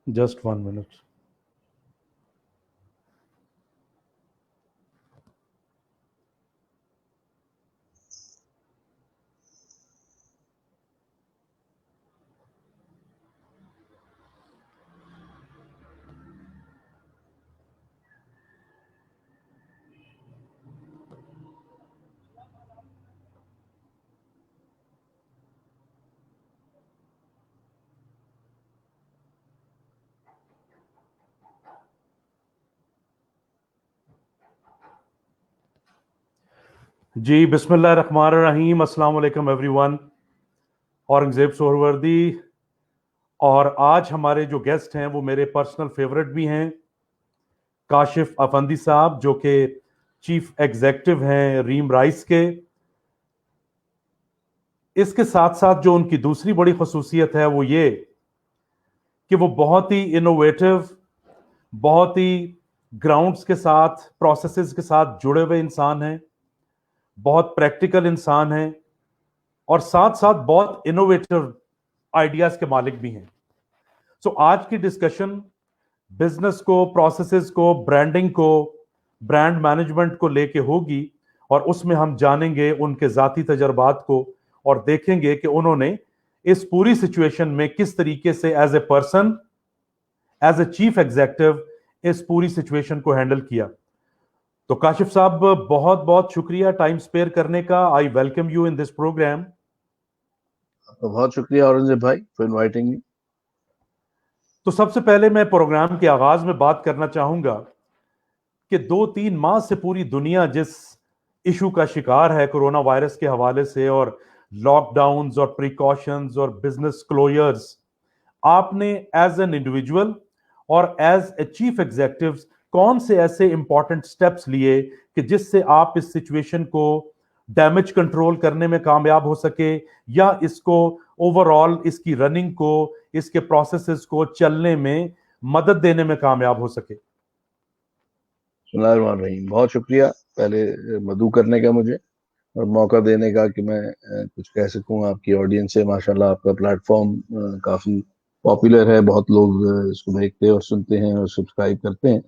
Just 1 minute. जी बिस्मिल्लाहिर्रहमानिर्रहीम, अस्सलाम वालेकुम एवरीवन। औरंगजेब सोहरवर्दी। और आज हमारे जो गेस्ट हैं वो मेरे पर्सनल फेवरेट भी हैं, काशिफ अफंदी साहब, जो कि चीफ एग्जेक्टिव हैं रीम राइस के। इसके साथ साथ जो उनकी दूसरी बड़ी खसूसियत है वो ये कि वो बहुत ही इनोवेटिव, बहुत ही ग्राउंड्स के साथ, प्रोसेसेस के साथ जुड़े हुए इंसान हैं, बहुत प्रैक्टिकल इंसान हैं और साथ साथ बहुत इनोवेटिव आइडियाज के मालिक भी हैं। सो आज की डिस्कशन बिजनेस को, प्रोसेसेस को, ब्रांडिंग को, ब्रांड मैनेजमेंट को लेके होगी और उसमें हम जानेंगे उनके जाती तजर्बात को और देखेंगे कि उन्होंने इस पूरी सिचुएशन में किस तरीके से as a person, as a chief executive इस पूरी सिचुएशन को हैंडल किया। तो काशिफ साहब, बहुत बहुत शुक्रिया टाइम स्पेयर करने का। I welcome you in this program. तो बहुत शुक्रिया औरंगजेब भाई फॉर इनवाइटिंग मी। तो सबसे पहले मैं प्रोग्राम के आगाज में बात करना चाहूंगा कि 2-3 माह से पूरी दुनिया जिस इशू का शिकार है कोरोना वायरस के हवाले से, और लॉकडाउन्स और प्रिकॉशंस और बिजनेस क्लोजर्स, आपने एज एन इंडिविजुअल और एज ए चीफ एग्जेक्टिव कौन से ऐसे इंपॉर्टेंट स्टेप्स लिए कि जिससे आप इस सिचुएशन को डैमेज कंट्रोल करने में कामयाब हो सके, या इसको ओवरऑल, इसकी रनिंग को, इसके प्रोसेसेस को चलने में मदद देने में कामयाब हो सके? बिस्मिल्लाहिर्रहमानिर्रहीम। बहुत शुक्रिया पहले मदू करने का मुझे और मौका देने का कि मैं कुछ कह सकूं आपकी ऑडियंस से। माशाल्लाह आपका प्लेटफॉर्म काफ़ी पॉपुलर है, बहुत लोग इसको देखते और सुनते हैं और सब्सक्राइब करते हैं।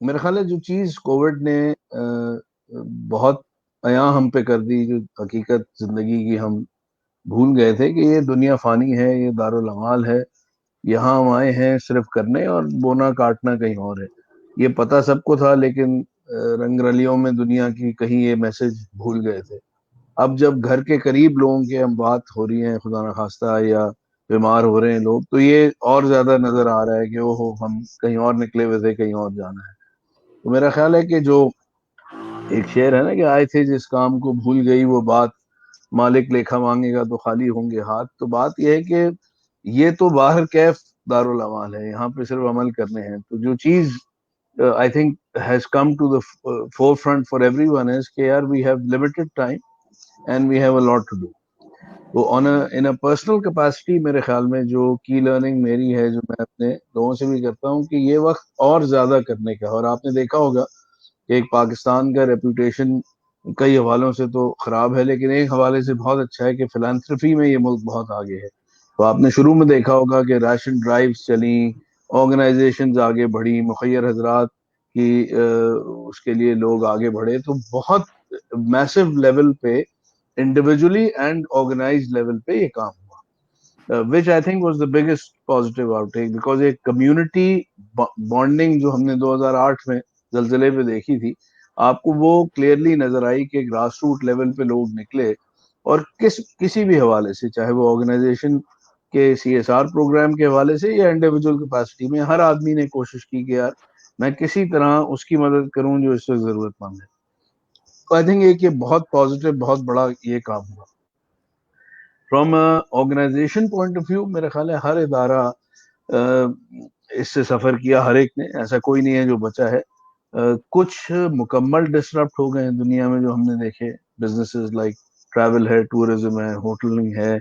मेरा ख्याल है जो चीज़ कोविड ने बहुत अयां हम पे कर दी, जो हकीकत ज़िंदगी की हम भूल गए थे कि ये दुनिया फ़ानी है, ये दारुल अमाल है, यहाँ हम आए हैं सिर्फ करने और बोना काटना कहीं और है। ये पता सबको था, लेकिन रंगरलियों में दुनिया की कहीं ये मैसेज भूल गए थे। अब जब घर के करीब लोगों की हम बात हो रही है, खुदा न खास्ता, या बीमार हो रहे हैं लोग, तो ये और ज्यादा नजर आ रहा है कि ओहो हम कहीं और निकले हुए थे, कहीं और जाना है। तो मेरा ख्याल है कि जो एक शेर है ना कि आए थे जिस काम को भूल गई वो बात, मालिक लेखा मांगेगा तो खाली होंगे हाथ। तो बात यह है कि ये तो बाहर कैफ दारुल अमाल है, यहाँ पे सिर्फ अमल करने हैं। तो जो चीज I think has come to the forefront for everyone is कि यार we have limited time and we have a lot to do। तो on in a personal capacity मेरे ख्याल में जो की लर्निंग मेरी है, जो मैं अपने लोगों से भी करता हूँ, कि ये वक्त और ज्यादा करने का। और आपने देखा होगा कि एक पाकिस्तान का रेपुटेशन कई हवालों से तो खराब है, लेकिन एक हवाले से बहुत अच्छा है कि फिलांथ्रफी में ये मुल्क बहुत आगे है। तो आपने शुरू में देखा होगा कि राशन ड्राइव्स चली, ऑर्गेनाइजेशंस आगे बढ़ी, मुखैर हजरात की उसके लिए लोग आगे बढ़े। तो बहुत मैसिव लेवल पे, इंडिविजुअली एंड ऑर्गेनाइज्ड लेवल पे ये काम हुआ, which I think was the biggest positive outtake. Because एक कम्युनिटी बॉन्डिंग जो हमने 2008 में जलजिले पे देखी थी, आपको वो क्लियरली नजर आई कि ग्रास रूट लेवल पे लोग निकले और किसी भी हवाले से, चाहे वो ऑर्गेनाइजेशन के CSR प्रोग्राम के हवाले से या इंडिविजुअल कैपेसिटी में, हर आदमी ने कोशिश की कि यार मैं किसी तरह उसकी मदद करूं जो इससे जरूरतमंद है। तो आई थिंक एक ये बहुत पॉजिटिव, बहुत बड़ा ये काम हुआ। From organization point of view मेरा ख्याल है हर इदारा इससे सफर किया, हर एक ने, ऐसा कोई नहीं है जो बचा है। कुछ मुकम्मल डिसरप्ट हो गए हैं दुनिया में, जो हमने देखे। बिजनेसेस लाइक ट्रैवल है, टूरिज्म है, होटलिंग है,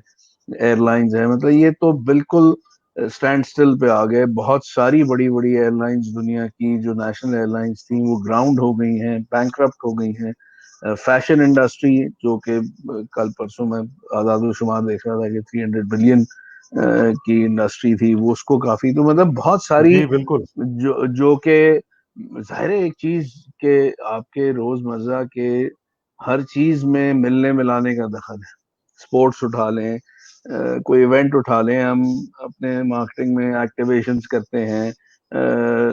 एयरलाइंस है, मतलब ये तो बिल्कुल स्टैंड स्टिल पे आ गए। बहुत सारी बड़ी बड़ी एयरलाइंस दुनिया की जो नेशनल एयरलाइंस थी वो ग्राउंड हो गई हैं, बैंकरप्ट हो गई हैं। फैशन इंडस्ट्री, जो कि कल परसों में आजाद शुमार देख रहा था कि 300 बिलियन की इंडस्ट्री थी, वो उसको काफी, तो मतलब बहुत सारी जी बिल्कुल। जो के जाहिर है एक चीज के आपके रोजमर्रा के हर चीज में मिलने मिलाने का दखल है। स्पोर्ट्स उठा लें, कोई इवेंट उठा लें, हम अपने मार्केटिंग में एक्टिवेशंस करते हैं,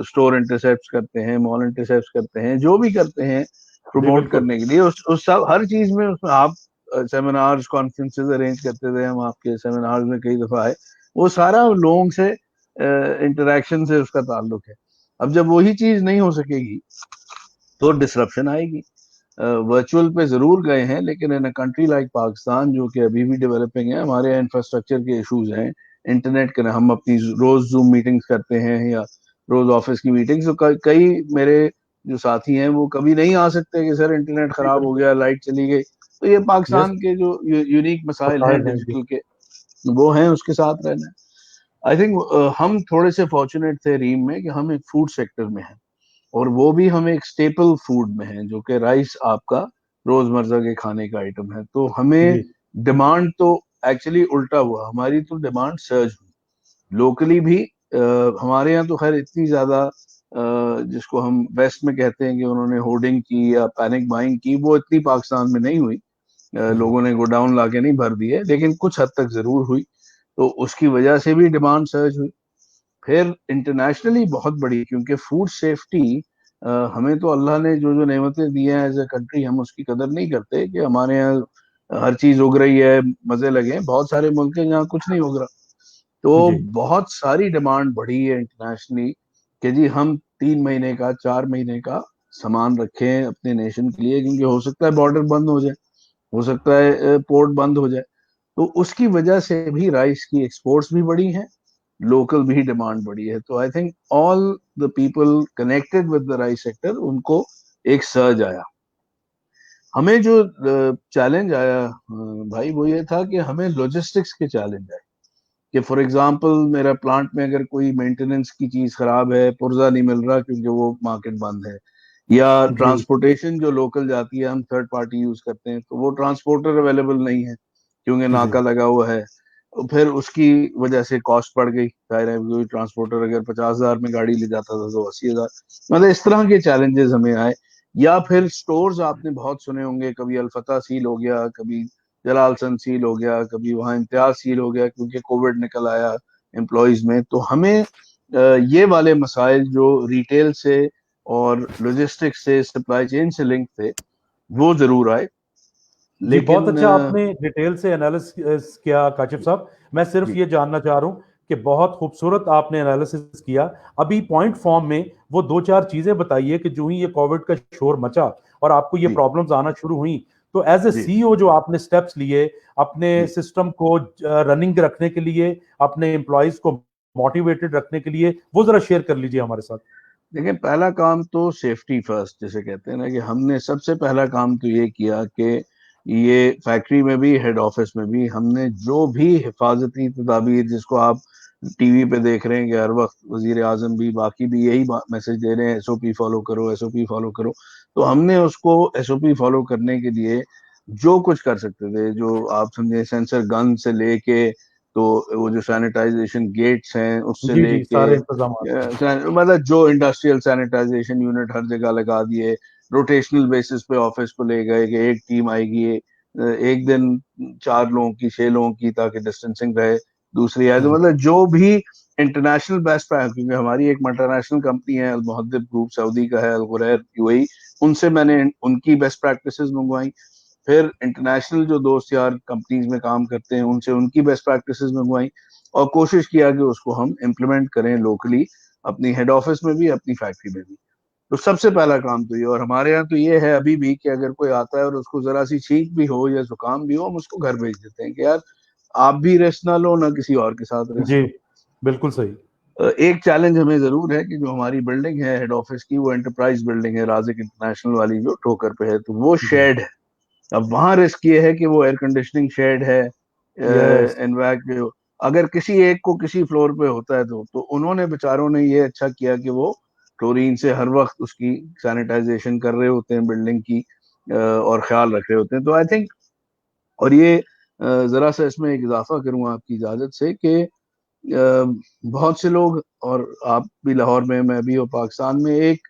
स्टोर इंटरसेप्ट करते हैं, मॉल इंटरसेप्ट करते हैं, जो भी करते हैं जी प्रमोट बिल्कुल। करने के लिए, उस सब हर चीज में उसमें आप सेमिनार्स कॉन्फ्रेंसेस अरेंज करते थे, हम आपके सेमिनार्स में कई दफा आए, वो सारा लोगों से इंटरेक्शन से उसका ताल्लुक है। अब जब वही चीज नहीं हो सकेगी तो डिसरप्शन आएगी। वर्चुअल पे जरूर गए हैं, लेकिन इन अ कंट्री लाइक पाकिस्तान जो कि अभी भी डेवलपिंग है, हमारे यहाँ इंफ्रास्ट्रक्चर के इश्यूज हैं, इंटरनेट के, हम अपनी रोज जूम मीटिंग्स करते हैं या रोज ऑफिस की मीटिंग्स, तो कई मेरे जो साथी हैं वो कभी नहीं आ सकते कि सर इंटरनेट जी खराब हो बिल्कुल। गया, लाइट चली गई। तो ये यस। पाकिस्तान के जो यूनिक मसाइल हैं मसाइल हैं जी। डिजिटल के, वो हैं, उसके साथ रहना है। आई थिंक हम थोड़े से फॉर्चुनेट थे रीम में कि हम एक फूड सेक्टर में हैं, और वो भी हम एक स्टेपल फूड में हैं, जो कि राइस आपका रोजमर्रा के खाने का आइटम है। तो हमें जी डिमांड तो एक्चुअली उल्टा हुआ, हमारी तो डिमांड सर्ज हुई लोकली भी। हमारे यहाँ तो खैर इतनी ज्यादा जिसको हम वेस्ट में कहते हैं कि उन्होंने होर्डिंग की या पैनिक बाइंग की, वो इतनी पाकिस्तान में नहीं हुई। जी लोगों ने गोडाउन लाके नहीं भर दिए, लेकिन कुछ हद तक जरूर हुई, तो उसकी वजह से भी डिमांड सर्ज हुई। फिर इंटरनेशनली बहुत बड़ी, क्योंकि फूड सेफ्टी, हमें तो अल्लाह ने जो जो नेमतें दी हैं एज ए कंट्री, हम उसकी कदर नहीं करते कि हमारे यहाँ हर चीज उग रही है, मजे लगे हैं। बहुत सारे मुल्क हैं जहाँ कुछ नहीं उग रहा। तो जी बहुत सारी डिमांड बढ़ी है इंटरनेशनली कि जी हम 3 महीने का, 4 महीने का सामान रखें अपने नेशन के लिए, क्योंकि हो सकता है बॉर्डर बंद हो जाए, हो सकता है पोर्ट बंद हो जाए। तो उसकी वजह से भी राइस की एक्सपोर्ट्स भी बढ़ी हैं, लोकल भी डिमांड बढ़ी है। तो I think all the people connected with the rice sector, उनको एक सर्ज आया। हमें जो चैलेंज आया भाई, वो ये था कि हमें लॉजिस्टिक्स के चैलेंज आए, कि फॉर एग्जांपल मेरा प्लांट में अगर कोई मेंटेनेंस की चीज खराब है, पुर्जा नहीं मिल रहा क्योंकि वो मार्केट बंद है, या जी ट्रांसपोर्टेशन जो लोकल जाती है, हम थर्ड पार्टी यूज करते हैं, तो वो ट्रांसपोर्टर अवेलेबल नहीं है क्योंकि जी जी नाका लगा हुआ है। तो फिर उसकी वजह से कॉस्ट बढ़ गई, जाहिर है कोई ट्रांसपोर्टर अगर 50,000 में गाड़ी ले जाता था तो 80,000। मतलब इस तरह के चैलेंजेस हमें आए। या फिर स्टोर्स आपने बहुत सुने होंगे, कभी अल्फता सील हो गया, कभी जलालसन सील हो गया, कभी वहाँ इम्तियाज सील हो गया क्योंकि कोविड निकल आया एम्प्लॉयज में। तो हमें ये वाले मसाइल जो रिटेल से और लॉजिस्टिक्स से, सप्लाई चेन से लिंक थे, वो जरूर आए। जी बहुत लेकिन अच्छा आपने डिटेल से एनालिसिस किया काशिफ साहब। मैं सिर्फ जी ये जानना चाह रहा हूँ कि बहुत खूबसूरत आपने एनालिसिस किया। अभी पॉइंट फॉर्म में वो दो चार चीजें बताइए कि जो ही ये कोविड का शोर मचा और आपको ये जी प्रॉब्लम्स आना शुरू हुई, तो एज ए जी सीईओ जो आपने स्टेप्स लिए अपने जी सिस्टम को रनिंग रखने के लिए, अपने एम्प्लॉयज को मोटिवेटेड रखने के लिए, वो जरा शेयर कर लीजिए हमारे साथ। देखिए, पहला काम तो सेफ्टी फर्स्ट जिसे कहते हैं ना, कि हमने सबसे पहला काम तो ये किया कि ये फैक्ट्री में भी, हेड ऑफिस में भी, हमने जो भी हिफाजती तदाबीर, जिसको आप टीवी पे देख रहे हैं कि हर वक्त वजीर आजम भी, बाकी भी यही मैसेज दे रहे हैं, एसओपी फॉलो करो, एसओपी फॉलो करो। तो हमने उसको एसओपी फॉलो करने के लिए जो कुछ कर सकते थे, जो आप समझे सेंसर गन से लेके, तो वो जो सैनिटाइजेशन गेट्स हैं उससे जी जी लेके, सारे इंतजाम। मतलब जो इंडस्ट्रियल सैनिटाइजेशन यूनिट हर जगह लगा दिए, रोटेशनल बेसिस पे ऑफिस को ले गए कि एक टीम आएगी, एक दिन 4 लोगों की, 6 लोगों की, ताकि डिस्टेंसिंग रहे, दूसरी आए। तो मतलब जो भी इंटरनेशनल बेस्ट प्रैक्टिस, क्योंकि हमारी एक मल्टीनेशनल कंपनी है, अल मुहद्दिब ग्रुप सऊदी का है, अल गुरैर यूएई, उनसे मैंने उनकी बेस्ट प्रैक्टिसेस मंगवाई। फिर इंटरनेशनल जो दोस्त यार कंपनीज में काम करते हैं, उनसे उनकी बेस्ट प्रैक्टिसेस मंगवाई, और कोशिश किया कि उसको हम इम्प्लीमेंट करें लोकली, अपनी हेड ऑफिस में भी, अपनी फैक्ट्री में भी। तो सबसे पहला काम तो ये, और हमारे यहाँ तो ये है अभी भी कि अगर कोई आता है और उसको जरा सी छींक भी हो या जुकाम भी हो, हम उसको घर भेज देते हैं कि यार आप भी रेस्ट ना लो, ना किसी और के साथ रेस्ट जी लो। बिल्कुल सही। एक चैलेंज हमें जरूर है कि जो हमारी बिल्डिंग है हेड ऑफिस की, वो एंटरप्राइज बिल्डिंग है, राजिक इंटरनेशनल वाली जो ठोकर पे है, तो वो जी शेड है। अब वहां रिस्क ये है कि वो एयर कंडीशनिंग शेड है, यस। इनफैक्ट अगर किसी एक को किसी फ्लोर पे होता है तो उन्होंने बेचारों ने ये अच्छा किया कि वो क्लोरीन से हर वक्त उसकी सैनिटाइजेशन कर रहे होते हैं बिल्डिंग की, और ख्याल रख रहे होते हैं। तो आई थिंक, और ये जरा सा इसमें एक इजाफा करूँ आपकी इजाजत से कि बहुत से लोग, और आप भी लाहौर में, मैं भी, और पाकिस्तान में एक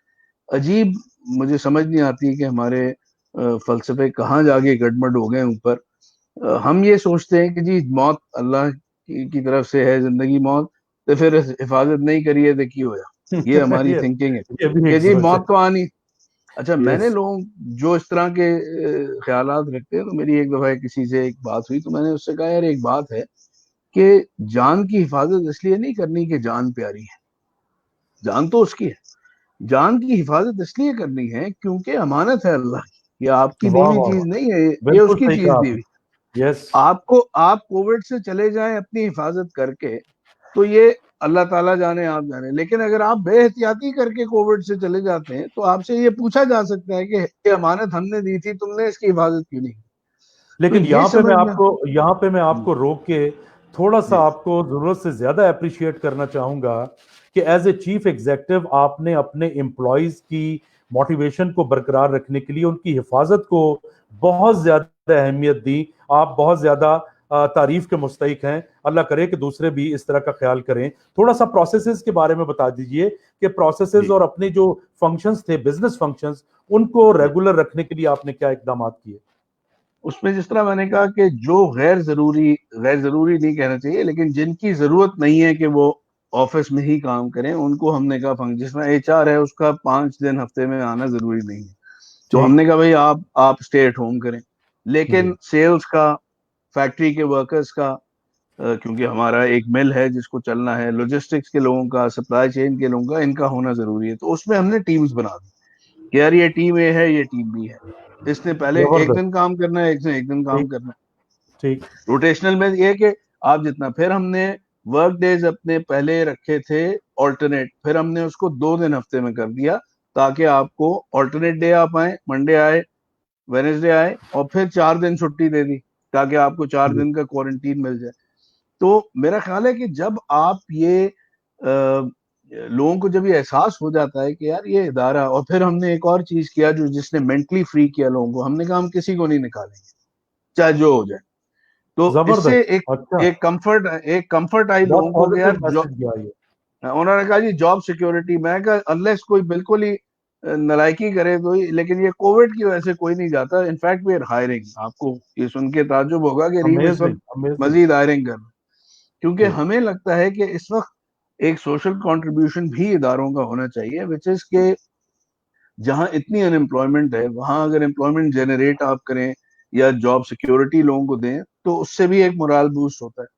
अजीब, मुझे समझ नहीं आती कि हमारे फलसफे कहाँ जाके गड़बड़ हो गए ऊपर। हम ये सोचते हैं कि जी मौत अल्लाह की तरफ से है, जिंदगी मौत, तो फिर हिफाजत नहीं करिए तो की होया। ये हमारी थिंकिंग है ये भी कि एक जी सोच है। मौत तो आनी। अच्छा, मैंने यस। लोग जो इस तरह के ख्यालात रखते हैं, तो मेरी एक दफा किसी से एक बात हुई, तो मैंने उससे कहा यार एक बात है कि जान की हिफाजत इसलिए नहीं करनी कि जान प्यारी है, जान तो उसकी है। जान की हिफाजत इसलिए करनी है क्योंकि अमानत है अल्लाह की, ये आपकी दी वाह हुई वाह चीज वाह, नहीं है, ये बिल्कुल उसकी सही चीज कहा दी हुई। आपने। यस। आपको, आप कोविड से चले जाएं अपनी हिफाजत करके, तो ये अल्लाह ताला जाने, आप जाने। लेकिन अगर आप बेहतियाती करके कोविड से चले जाते हैं, तो आपसे ये पूछा जा सकता है कि ये अमानत हमने दी थी, तुमने इसकी हिफाजत क्यों नहीं की? तो लेकिन ये समझना। यहाँ पे मैं जी आपको रोक के थोड़ा सा जी आपको जरूरत से ज्यादा अप्रिशिएट करना चाहूंगा कि एज ए चीफ एग्जेक्टिव आपने अपने एम्प्लॉयज की मोटिवेशन को बरकरार रखने के लिए उनकी हिफाजत को बहुत ज्यादा अहमियत दी। आप बहुत ज्यादा तारीफ के मुस्तहिक हैं। अल्लाह करे कि दूसरे भी इस तरह का ख्याल करें। थोड़ा सा प्रोसेसेस के बारे में बता दीजिए कि प्रोसेसेस जी और अपने जो फंक्शंस थे, बिजनेस फंक्शंस, उनको जी रेगुलर रखने के लिए आपने क्या इकदाम किए? उसमें जिस तरह मैंने कहा कि जो गैर जरूरी नहीं कहना चाहिए, लेकिन जिनकी जरूरत नहीं है कि वो ऑफिस में ही काम करें, उनको हमने कहा फंक्शन, जिस तरह एचआर है उसका 5 दिन हफ्ते में आना जरूरी नहीं है, तो ठीक। हमने कहा भाई आप स्टे एट होम करें। जी लेकिन सेल्स का, फैक्ट्री के वर्कर्स का, क्योंकि हमारा एक मिल है जिसको चलना है, लॉजिस्टिक्स के लोगों का, सप्लाई चेन के लोगों का, इनका होना जरूरी है। तो उसमें हमने टीम्स बना दी कि यार ये टीम ए है, ये टीम बी है, इसने पहले एक जबरदस्त। दिन काम करना है, इसने एक दिन काम ठीक। करना ठीक। है। रोटेशनल में ये है कि आप जितना, फिर हमने वर्क डेज अपने पहले रखे थे ऑल्टरनेट, फिर हमने उसको 2 दिन हफ्ते में कर दिया, ताकि आपको ऑल्टरनेट डे आप आए, मंडे आए, वेनेसडे आए, और फिर 4 दिन छुट्टी दे दी, ताकि आपको चार जी दिन का क्वारंटीन मिल जाए। तो मेरा ख्याल है कि जब आप ये लोगों को जब ये एहसास हो जाता है कि यार ये इदारा, और फिर हमने एक और चीज किया जो जिसने मेंटली फ्री किया लोगों को, हमने कहा हम किसी को नहीं निकालेंगे चाहे जो हो जाए। तो इससे जबरदस्त। एक अच्छा। एक कंफर्ट आई बहुत लोगों को कि पॉजिटिव यार मैसेज दिया ये। उन्होंने कहा जी जॉब सिक्योरिटी। मैं कहा अनलेस कोई बिल्कुल ही नलायकी करे तो ही, लेकिन ये कोविड की वजह से कोई नहीं जाता। इनफैक्ट वी आर हायरिंग, आपको ये सुन के ताज्जुब होगा कि रीम इस अमेजिंग वक्त अमेजिंग। मजीद हायरिंग कर रहे हैं, क्योंकि जी हमें लगता है कि इस वक्त एक सोशल कंट्रीब्यूशन भी इदारों का होना चाहिए, विच इज के जहां इतनी अनएम्प्लॉयमेंट है, वहां अगर एम्प्लॉयमेंट जनरेट आप करें या जॉब सिक्योरिटी लोगों को दें, तो उससे भी एक मोरल बूस्ट होता है।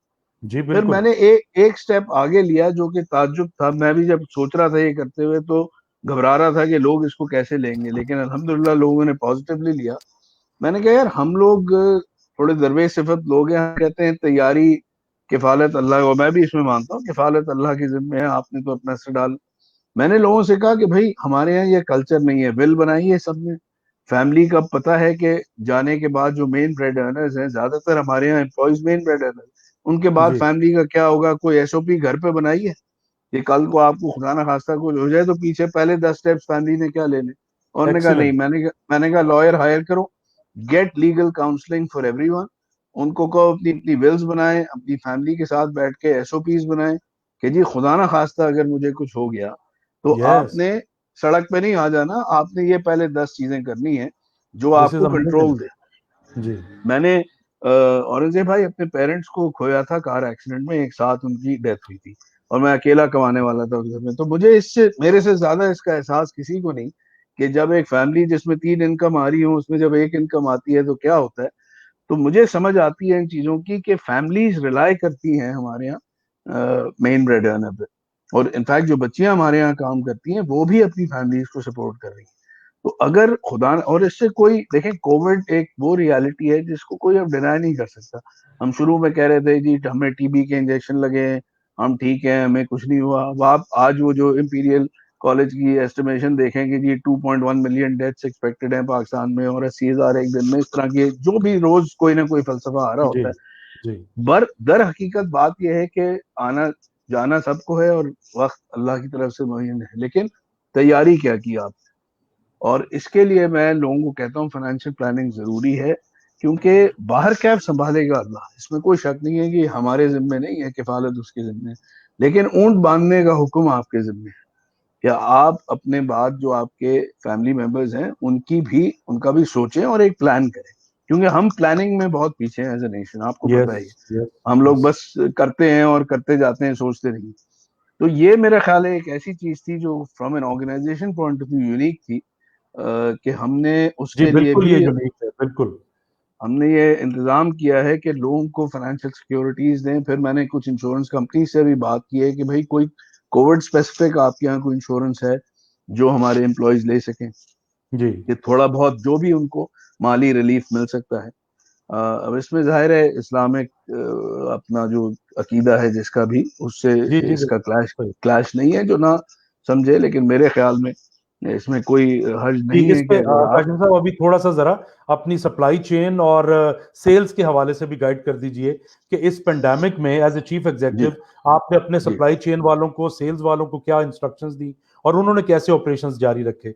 जी फिर बिल्कुल। मैंने एक स्टेप आगे लिया जो कि ताज्जुब था, मैं भी जब सोच रहा था ये करते हुए तो घबरा रहा था कि लोग इसको कैसे लेंगे, लेकिन अल्हम्दुलिल्लाह लोगों ने पॉजिटिवली लिया। मैंने कहा यार हम लोग थोड़े दरवेश सिफत लोग हैं, हम कहते हैं तैयारी किफालत अल्लाह, और मैं भी इसमें मानता हूँ किफालत अल्लाह की जिम्मे है, आपने तो अपना सर डाल। मैंने लोगों से कहा कि भाई हमारे यहाँ ये कल्चर नहीं है, विल बनाई है सबने, फैमिली का पता है कि जाने के बाद जो मेन ब्रेड अर्नर्स हैं, ज्यादातर हमारे यहाँ एम्प्लॉयज मेन ब्रेड अर्नर्स, उनके बाद जी फैमिली का क्या होगा, कोई एसओपी घर पे बनाई है कि कल को आपको खुदा ना खास्ता कुछ हो जाए तो पीछे पहले 10 स्टेप्स फैमिली ने क्या लेने। और ने कहा नहीं, एक्सीलेंट। मैंने कहा लॉयर हायर करो, get legal counselling for everyone, उनको कहो अपनी अपनी विल्स बनाएं, अपनी फैमिली के साथ बैठ के एसओपीज बनाएं कि जी खुदा ना खास्ता अगर मुझे कुछ हो गया तो यस। आपने सड़क पे नहीं आ जाना, आपने ये पहले 10 चीजें करनी है जो दिस इज आपको अमेजिंग। कंट्रोल दे। जी मैंने औरंगजेब भाई अपने पेरेंट्स को खोया था कार एक्सीडेंट में, एक साथ उनकी डेथ हुई थी, और मैं अकेला कमाने वाला था उस घर में। तो मुझे इससे, मेरे से ज्यादा इसका एहसास किसी को नहीं कि जब एक फैमिली जिसमें 3 इनकम आ रही हो, उसमें जब एक इनकम आती है तो क्या होता है। तो मुझे समझ आती है इन चीजों की कि फैमिलीज रिलाई करती हैं हमारे यहाँ मेन ब्रेड अर्नर पे, और इनफैक्ट जो बच्चियां हमारे यहाँ काम करती हैं वो भी अपनी फैमिलीज को सपोर्ट कर रही हैं। तो अगर खुदा, और इससे कोई देखें, कोविड एक वो रियलिटी है जिसको कोई अब डिनाई नहीं कर सकता। हम शुरू में कह रहे थे जी हमें टीबी के इंजेक्शन लगे हैं, हम ठीक हैं, हमें कुछ नहीं हुआ। अब आप आज वो जो इंपीरियल कॉलेज की एस्टिमेशन देखेंगे जी 2.1 मिलियन डेथ्स एक्सपेक्टेड हैं पाकिस्तान में, और 80,000 एक दिन में, इस तरह के जो भी रोज कोई ना कोई फलसफा आ रहा जी होता है। जी। बर दर हकीकत बात यह है कि आना जाना सबको है, और वक्त अल्लाह की तरफ से मुयन है, लेकिन तैयारी क्या की आप। और इसके लिए मैं लोगों को कहता हूँ फाइनेंशियल प्लानिंग जरूरी है क्योंकि बाहर कैब संभालेगा अल्लाह, इसमें कोई शक नहीं है कि हमारे जिम्मे नहीं है, किफालत उसके जिम्मे है। लेकिन ऊंट बांधने का हुक्म आपके जिम्मे है। क्या आप अपने बाद जो आपके फैमिली मेंबर्स हैं उनका भी सोचें और एक प्लान करें, क्योंकि हम प्लानिंग में बहुत पीछे हैं एज ए नेशन, आपको पता यस, है। यस, हम लोग यस। बस करते हैं और करते जाते हैं, सोचते नहीं। तो ये मेरा ख्याल है एक ऐसी चीज थी जो from an organization point of view unique थी, कि हमने जी, उसके लिए बिल्कुल ये भी यूनिक है, बिल्कुल। हमने ये इंतजाम किया है कि लोगों को फाइनेंशियल सिक्योरिटीज दें। फिर मैंने कुछ इंश्योरेंस कंपनी से भी बात की है कि भाई कोई कोविड स्पेसिफिक आपके यहाँ कोई इंश्योरेंस है जो हमारे एम्प्लॉयज ले सकें, जी, कि थोड़ा बहुत जो भी उनको माली रिलीफ मिल सकता है। अब इसमें जाहिर है इस्लामिक अपना जो अकीदा है जिसका भी, उससे जी, जी, इसका बिल्कुल क्लैश सही। क्लैश नहीं है जो ना समझे। लेकिन मेरे ख्याल में इसमें कोई हर्ज जी, नहीं इस है कि पे अगर आप काशिम साहब अभी थोड़ा-सा ज़रा अपनी सप्लाई चेन और सेल्स के हवाले से भी गाइड कर दीजिए कि इस पैंडेमिक में एज़ अ चीफ जी एग्ज़ीक्यूटिव आपने अपने जी सप्लाई चेन वालों को, सेल्स वालों को क्या इंस्ट्रक्शंस दी और उन्होंने कैसे ऑपरेशंस जारी रखे?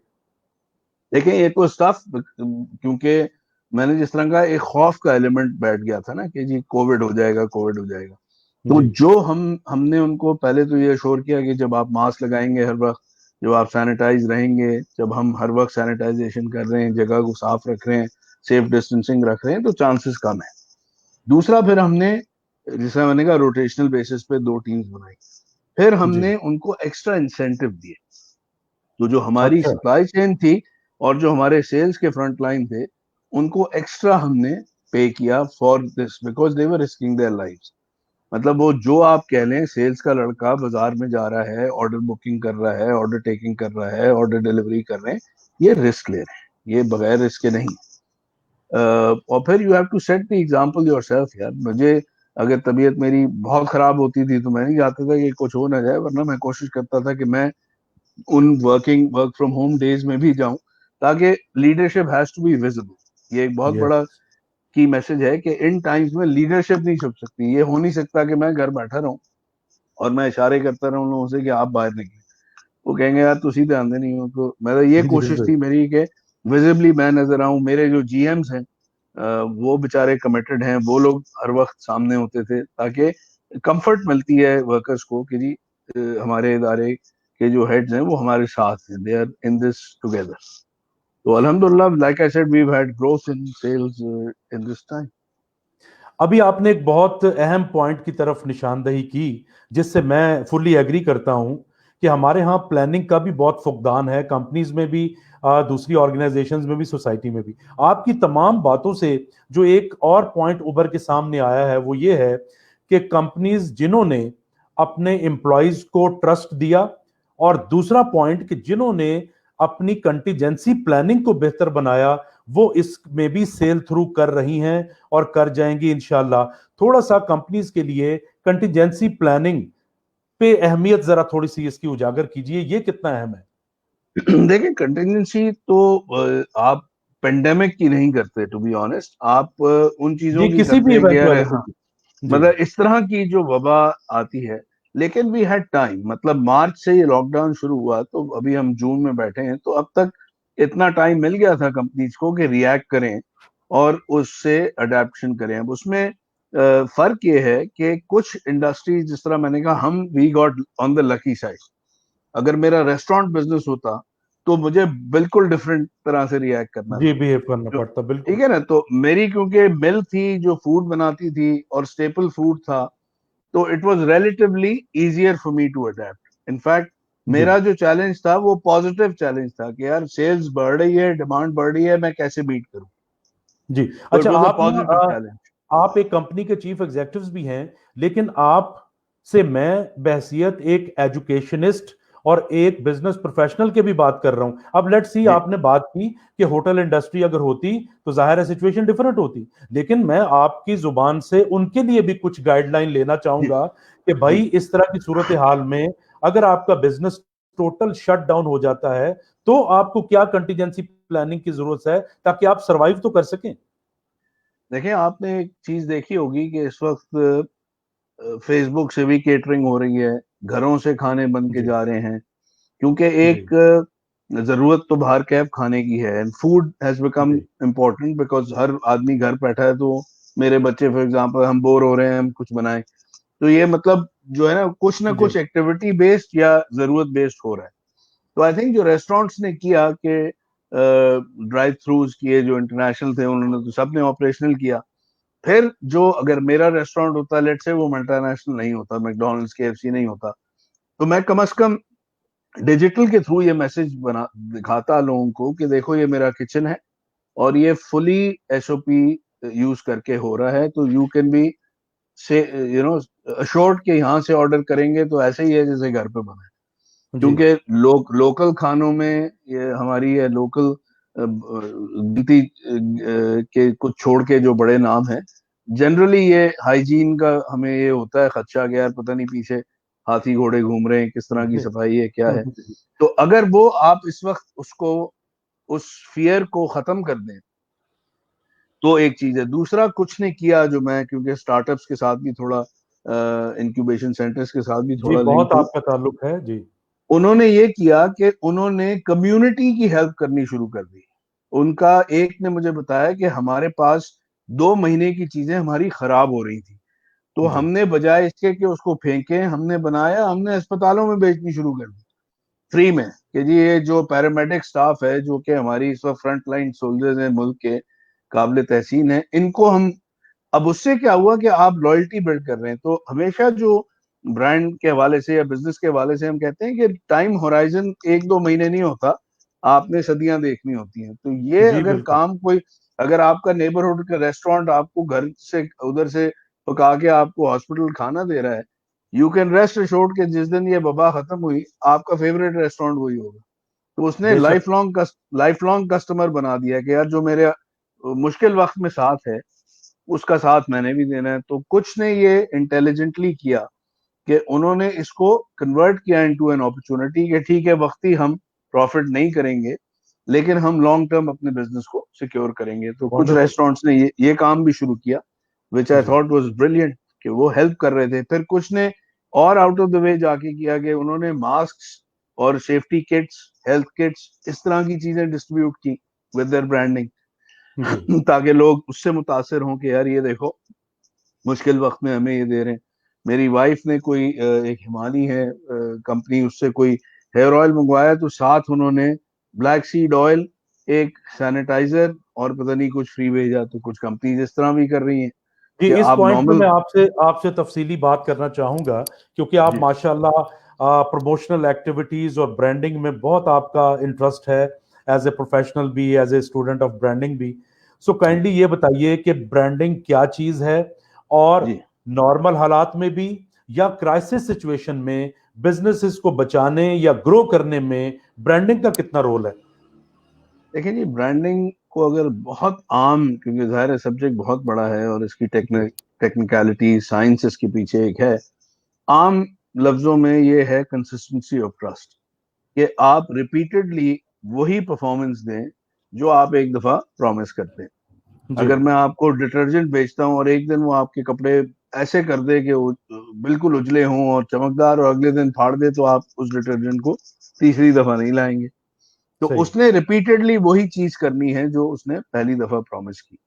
देखें, ये तो स्टफ, क्योंकि मैंने जिस तरह का एक खौफ का एलिमेंट बैठ गया था ना कि जी कोविड हो जाएगा, कोविड हो जाएगा। तो जी, जो हमने उनको पहले तो ये अश्योर किया कि जब आप मास्क लगाएंगे हर वक्त, जब आप सैनिटाइज रहेंगे, जब हम हर वक्त सैनिटाइजेशन कर रहे हैं, जगह को साफ रख रहे हैं, सेफ डिस्टेंसिंग रख रहे हैं, तो चांसेस कम है। दूसरा, फिर हमने, जैसा मैंने कहा, रोटेशनल बेसिस पे 2 टीम्स बनाई। फिर जी। हमने उनको एक्स्ट्रा इंसेंटिव दिए। तो जो हमारी अच्छा, सप्लाई चेन थी और जो हमारे सेल्स के फ्रंट लाइन थे, उनको एक्स्ट्रा हमने पे किया for this, because they were risking their lives. मतलब वो जो आप कह लें, सेल्स का लड़का बाजार में जा रहा है, ऑर्डर बुकिंग कर रहा है, ऑर्डर टेकिंग कर रहा है, ऑर्डर डिलीवरी कर रहे हैं, ये रिस्क ले रहे हैं, ये बगैर रिस्क के नहीं। और फिर you have to set the example yourself यार। मुझे अगर तबीयत मेरी बहुत खराब होती थी तो मैं नहीं चाहता था कि कुछ हो ना जाए, वरना मैं कोशिश करता था कि मैं उन वर्क फ्रॉम होम डेज में भी जाऊं, ताकि leadership has to be visible. ये एक बहुत यस। बड़ा की मैसेज है कि इन टाइम्स में लीडरशिप नहीं छुप सकती। ये हो नहीं सकता कि मैं घर बैठा रहूं और मैं इशारे करता रहूं लोगों से कि आप बाहर निकले। वो कहेंगे यार तुसी ध्यान दे नहीं हो। तो मेरा ये जी, जी, कोशिश बिल्कुल। थी मेरी कि विजिबली मैं नजर आऊं। मेरे जो जीएम्स हैं, वो बेचारे कमिटेड हैं, वो लोग हर वक्त सामने होते थे, ताकि कंफर्ट मिलती है वर्कर्स को कि जी हमारे इदारे के जो हेड्स हैं वो हमारे साथ हैं, they are in this together. तो अल्हम्दुलिल्लाह, like I said, we had growth in sales in this time. अभी आपने एक बहुत अहम पॉइंट की तरफ निशानदही की, जिससे मैं फुल्ली एग्री करता हूं कि हमारे यहाँ प्लानिंग का भी बहुत फुकदान है, कंपनीज में भी, दूसरी ऑर्गेनाइजेशंस में भी, सोसाइटी में भी। आपकी तमाम बातों से जो एक और पॉइंट उभर के सामने आया है वो ये है कि कंपनीज जिन्होंने अपने एम्प्लॉयज को ट्रस्ट दिया, और दूसरा पॉइंट कि जिन्होंने अपनी कंटीजेंसी प्लानिंग को बेहतर बनाया, वो इसमें भी सेल थ्रू कर रही हैं और कर जाएंगी इंशाल्लाह। थोड़ा सा कंपनीज के लिए कंटीजेंसी प्लानिंग पे अहमियत जरा थोड़ी सी इसकी उजागर कीजिए, ये कितना अहम है? देखिए, कंटिजेंसी तो आप पेंडेमिक की नहीं करते, टू बी ऑनेस्ट। आप उन चीजों जी, की किसी करते भी हैं कि यार, इवेंचुअलिटी हाँ, की। जी, मतलब इस तरह की जो वबा आती है। लेकिन वी हैड टाइम, मतलब मार्च से ये लॉकडाउन शुरू हुआ तो अभी हम जून में बैठे हैं, तो अब तक इतना टाइम मिल गया था कंपनीज को कि रिएक्ट करें और उससे अडेप्शन करें। अब उसमें फर्क ये है कि कुछ इंडस्ट्रीज, जिस तरह मैंने कहा, हम we got on the lucky side. अगर मेरा रेस्टोरेंट बिजनेस होता तो मुझे बिल्कुल डिफरेंट तरह से रिएक्ट करना जी, था। बिहेव करना जो पड़ता, ठीक बिल्कुल। है ना, तो मेरी क्योंकि मिल थी जो फूड बनाती थी और स्टेपल फूड था, तो it was relatively easier for me to adapt. In fact ji, मेरा जो चैलेंज था वो पॉजिटिव चैलेंज था कि यार सेल्स बढ़ रही है, डिमांड बढ़ रही है, मैं कैसे बीट करूं। जी। तो इट अच्छा, वाज अ आप ना पॉजिटिव चैलेंज। आप एक कंपनी के चीफ एग्जीक्यूटिव्स भी हैं, लेकिन आप से मैं बहसियत एक एजुकेशनिस्ट और एक बिजनेस प्रोफेशनल के भी बात कर रहा हूं। अब लेट्स सी, जी आपने बात की कि होटल इंडस्ट्री अगर होती तो जाहिर है सिचुएशन डिफरेंट होती, लेकिन मैं आपकी जुबान से उनके लिए भी कुछ गाइडलाइन लेना जी चाहूंगा कि जी भाई इस तरह की सूरत हाल में अगर आपका बिजनेस टोटल शट डाउन हो जाता है तो आपको क्या कंटीजेंसी प्लानिंग की जरूरत है ताकि आप सरवाइव तो कर सकें? देखिए, आपने एक चीज देखी होगी कि इस वक्त फेसबुक से भी केटरिंग हो रही है, घरों से खाने बन के जी, जा रहे हैं, क्योंकि जी, एक जरूरत तो बाहर कैब खाने की है, एंड फूड हैज बिकम जी इम्पोर्टेंट बिकॉज हर आदमी घर बैठा है, तो मेरे बच्चे फॉर एग्जांपल, हम बोर हो रहे हैं, हम कुछ बनाएं, तो ये मतलब जो है ना जी कुछ एक्टिविटी बेस्ड या जरूरत बेस्ड हो रहा है। तो आई थिंक जो रेस्टोरेंट्स ने किया कि ड्राइव थ्रूज किए जो इंटरनेशनल थे, उन्होंने तो सबने ऑपरेशनल किया। फिर जो अगर मेरा रेस्टोरेंट होता, लेट से वो मल्टीनेशनल नहीं होता, मैकडोनल्ड्स केएफसी नहीं होता, तो मैं कम से कम डिजिटल के थ्रू ये मैसेज बना दिखाता लोगों को कि देखो ये मेरा किचन है और ये फुली एसओपी यूज करके हो रहा है, तो यू कैन बी से अश्योर्ड कि यहाँ से ऑर्डर करेंगे तो ऐसे ही है जैसे घर पे बना है। जी क्योंकि लोकल खानों में ये हमारी ये लोकल गिनती के कुछ छोड़ के जो बड़े नाम हैं, जनरली ये हाइजीन का हमें ये होता है खदशा कि यार पता नहीं पीछे हाथी घोड़े घूम रहे हैं, किस तरह की सफाई है, क्या है। तो अगर वो आप इस वक्त उसको उस फियर को खत्म कर दें तो एक चीज है। दूसरा कुछ ने किया जो मैं, क्योंकि स्टार्टअप्स के साथ भी थोड़ा, इंक्यूबेशन सेंटर्स के साथ भी जी थोड़ा लिंक बहुत हूँ, आपका ताल्लुक है जी। उन्होंने ये किया कि उन्होंने कम्युनिटी की हेल्प करनी शुरू कर दी। उनका एक ने मुझे बताया कि हमारे पास 2 महीने की चीजें हमारी खराब हो रही थी, तो जी हमने बजाय इसके कि उसको फेंकें, हमने बनाया, हमने अस्पतालों में बेचनी शुरू कर दी फ्री में, कि जी ये जो पैरामेडिक स्टाफ है जो कि हमारी इस वक्त फ्रंट लाइन सोल्जर्स हैं मुल्क के, काबिल तहसीन है, इनको हम, अब उससे क्या हुआ कि आप लॉयल्टी बिल्ड कर रहे हैं। तो हमेशा जो ब्रांड के हवाले से या बिजनेस के हवाले से हम कहते हैं कि टाइम होराइजन 1-2 महीने नहीं होता, आपने सदियां देखनी होती हैं। तो ये जी अगर बिल्कुल। काम कोई, अगर आपका नेबरहुड का रेस्टोरेंट आपको घर से उधर से पका के आपको हॉस्पिटल खाना दे रहा है, यू कैन रेस्ट एश्योर्ड कि जिस दिन ये वबा खत्म हुई, आपका फेवरेट रेस्टोरेंट वही होगा। तो उसने बेशक। लाइफ लॉन्ग कस्टमर बना दिया कि यार जो मेरे मुश्किल वक्त में साथ है, उसका साथ मैंने भी देना है। तो कुछ ने ये इंटेलिजेंटली किया कि उन्होंने इसको कन्वर्ट किया इनटू एन अपॉर्चुनिटी कि ठीक है, वक्ती हम प्रॉफिट नहीं करेंगे लेकिन हम लॉन्ग टर्म अपने बिजनेस को सिक्योर करेंगे। तो कुछ वंडरफुल। रेस्टोरेंट्स ने ये काम भी शुरू किया, विच आई जी थॉट वाज ब्रिलियंट, कि वो हेल्प कर रहे थे। फिर कुछ ने और आउट ऑफ द वे जाके किया कि उन्होंने मास्क और सेफ्टी किट्स, हेल्थ किट्स, इस तरह की चीजें डिस्ट्रीब्यूट की विद देयर ब्रांडिंग, जी ताकि लोग उससे मुतासर हों कि यार ये देखो मुश्किल वक्त में हमें ये दे रहे हैं। मेरी वाइफ ने कोई एक हिमानी है कंपनी, उससे कोई हेयर ऑयल मंगवाया, तो साथ उन्होंने ब्लैक सीड ऑयल, एक सैनिटाइजर और पता नहीं कुछ फ्री भेजा। तो कुछ कंपनी इस तरह भी कर रही हैं जी। कि इस आप पॉइंट पे नॉर्मल। मैं आपसे आपसे तफसीली बात करना चाहूंगा, क्योंकि आप जी माशाल्लाह प्रमोशनल एक्टिविटीज और ब्रांडिंग में बहुत आपका इंटरेस्ट है, एज ए प्रोफेशनल भी, as a student of branding भी। सो जी काइंडली ये बताइए कि ब्रांडिंग क्या चीज है, और जी। नॉर्मल हालात में भी या क्राइसिस सिचुएशन में बिजनेसेस को बचाने या ग्रो करने में ब्रांडिंग का कितना रोल है? देखिए जी, ब्रांडिंग को अगर बहुत आम, क्योंकि जाहिर है सब्जेक्ट बहुत बड़ा है और इसकी जी टेक्निकलिटी साइंस इसके पीछे एक है, आम लफ्जों में ये है कंसिस्टेंसी ऑफ ट्रस्ट, कि आप रिपीटेडली वही परफॉर्मेंस दें जो आप एक दफा प्रॉमिस करते हैं। जी अगर मैं आपको डिटर्जेंट बेचता हूँ और एक दिन वो आपके कपड़े ऐसे कर दे कि वो बिल्कुल उजले हों और चमकदार, और अगले दिन फाड़ दे, तो आप उस डिटर्जेंट को तीसरी दफा नहीं लाएंगे। तो सही। उसने रिपीटेडली वही चीज करनी है जो उसने पहली दफा प्रॉमिस की।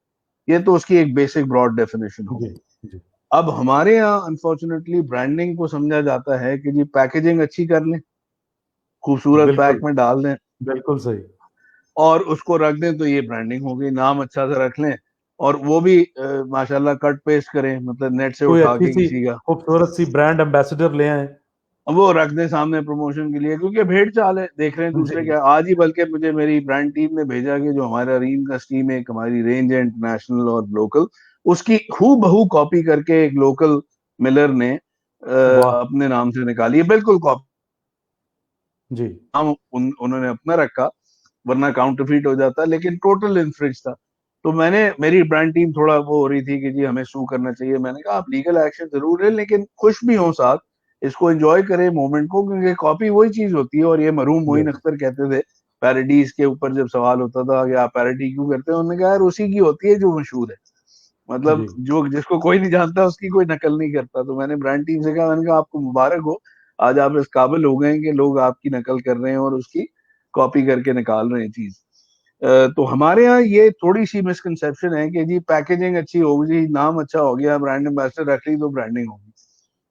ये तो उसकी एक बेसिक ब्रॉड डेफिनेशन हो जी गई। जी अब हमारे यहाँ अनफॉर्चुनेटली ब्रांडिंग को समझा जाता है कि जी पैकेजिंग अच्छी कर लें, खूबसूरत पैक बिल्कुल में डाल दें बिल्कुल सही। और उसको रख दें, तो ये ब्रांडिंग हो गई। नाम अच्छा सा रख लें और वो भी माशाल्लाह कट पेस्ट करें, मतलब नेट से कोई उठा अच्छी के सी किसी का, खूबसूरत सी ब्रांड एम्बेसडर ले आए। अब वो रख दें सामने प्रमोशन के लिए, क्योंकि भेड़ चाल है, देख रहे हैं दूसरे जी क्या। आज ही बल्कि मुझे मेरी ब्रांड टीम ने भेजा कि जो हमारा रीम का स्टीम है, एक हमारी रेंज है इंटरनेशनल और लोकल, उसकी हू बहू कॉपी करके एक लोकल मिलर ने वाह। अपने नाम से निकाली है, बिल्कुल कॉपी। जी नाम उन्होंने अपना रखा, वरना काउंटरफीट हो जाता, लेकिन टोटल इन्फ्रिज था। तो मैंने, मेरी ब्रांड टीम थोड़ा वो हो रही थी कि जी हमें सू करना चाहिए, मैंने कहा आप लीगल एक्शन जरूर है लेकिन खुश भी हो साथ, इसको एंजॉय करें मोमेंट को, क्योंकि कॉपी वही चीज होती है। और ये मरहूम मोइन यस। अख्तर कहते थे, पैरोडीज के ऊपर जब सवाल होता था कि आप पैरोडी क्यों करते हैं, उन्होंने कहा यार उसी की होती है जो मशहूर है, मतलब जी जो जिसको कोई नहीं जानता उसकी कोई नकल नहीं करता। तो मैंने ब्रांड टीम से कहा, मैंने कहा आपको मुबारक हो, आज आप इस काबिल हो गए हैं कि लोग आपकी नकल कर रहे हैं और उसकी कॉपी करके निकाल रहे हैं चीज। तो हमारे यहाँ ये थोड़ी सी मिसकंसेप्शन है कि जी पैकेजिंग अच्छी होगी, नाम अच्छा हो गया, ब्रांड एम्बेसडर रख ली तो ब्रांडिंग होगी।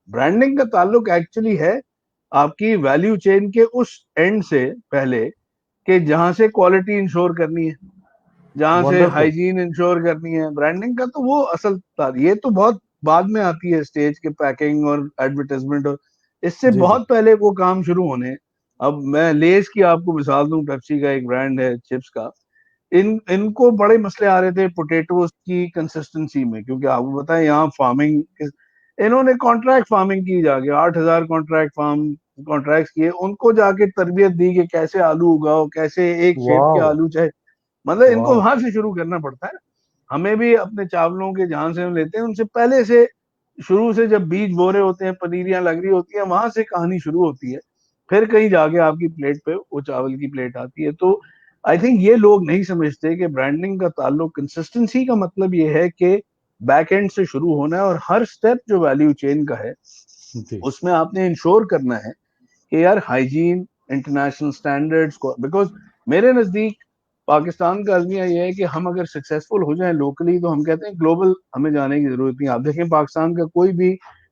ब्रांडिंग का ताल्लुक एक्चुअली है आपकी वैल्यू चेन के उस एंड से पहले, कि जहां से क्वालिटी इंश्योर करनी है, जहां से वंडरफुल। हाइजीन इंश्योर करनी है, ब्रांडिंग का तो वो असल ये तो बहुत बाद में आती है स्टेज के, पैकिंग और एडवर्टाइजमेंट और इससे जी जी बहुत पहले वो काम शुरू होने। अब मैं लेस की आपको मिसाल दूं, पेप्सी का एक ब्रांड है चिप्स का, इनको बड़े मसले आ रहे थे पोटेटोज की कंसिस्टेंसी में, क्योंकि आपको पता है यहाँ फार्मिंग, इन्होंने कॉन्ट्रैक्ट फार्मिंग की, जाके 8,000 कॉन्ट्रैक्ट किए, उनको जाके तरबियत दी कि कैसे आलू उगाओ, कैसे एक शेप के वाह आलू चाहे, मतलब इनको वाह। वहां से शुरू करना पड़ता है। हमें भी अपने चावलों के जहां से हम लेते हैं उनसे पहले से, शुरू से जब बीज बो रहे होते हैं, पनीरियां लग रही होती हैं, वहां से कहानी शुरू होती है, फिर कहीं जाके आपकी प्लेट पे वो चावल की प्लेट आती है। तो आई थिंक ये लोग नहीं समझते कि ब्रांडिंग का ताल्लुक कंसिस्टेंसी का मतलब ये है कि बैक एंड से शुरू होना है, और हर स्टेप जो वैल्यू चेन का है जी उसमें आपने इंश्योर करना है कि यार हाइजीन, इंटरनेशनल स्टैंडर्ड्स को, बिकॉज मेरे नजदीक पाकिस्तान का अलमिया ये है कि हम अगर सक्सेसफुल हो जाएं लोकली तो हम कहते हैं ग्लोबल हमें जाने की जरूरत नहीं। आप देखें पाकिस्तान का कोई भी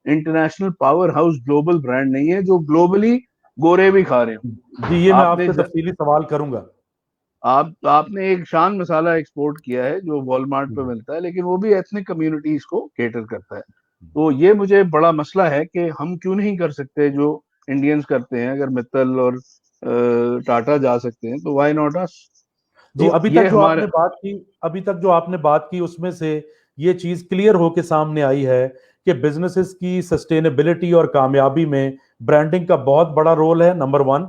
international power house global brand नहीं है जो ग्लोबली गोरे भी खा रहे हो। जी, ये मैं आपने आपसे तफसीली सवाल करूंगा। आपने एक शान मसाला एक्सपोर्ट किया है जो वॉलमार्ट पे मिलता है, लेकिन वो भी एथनिक कम्युनिटीज को केटर करता है। तो ये मुझे बड़ा मसला है कि हम क्यों नहीं कर सकते जो इंडियंस करते हैं। अगर मित्तल और टाटा जा सकते हैं तो व्हाई नॉट अस। जी, तो ये हमारे, अभी तक जो आपने बात की उसमें से ये चीज क्लियर होके सामने आई है कि बिजनेसेस की सस्टेनेबिलिटी और कामयाबी में ब्रांडिंग का बहुत बड़ा रोल है, number one.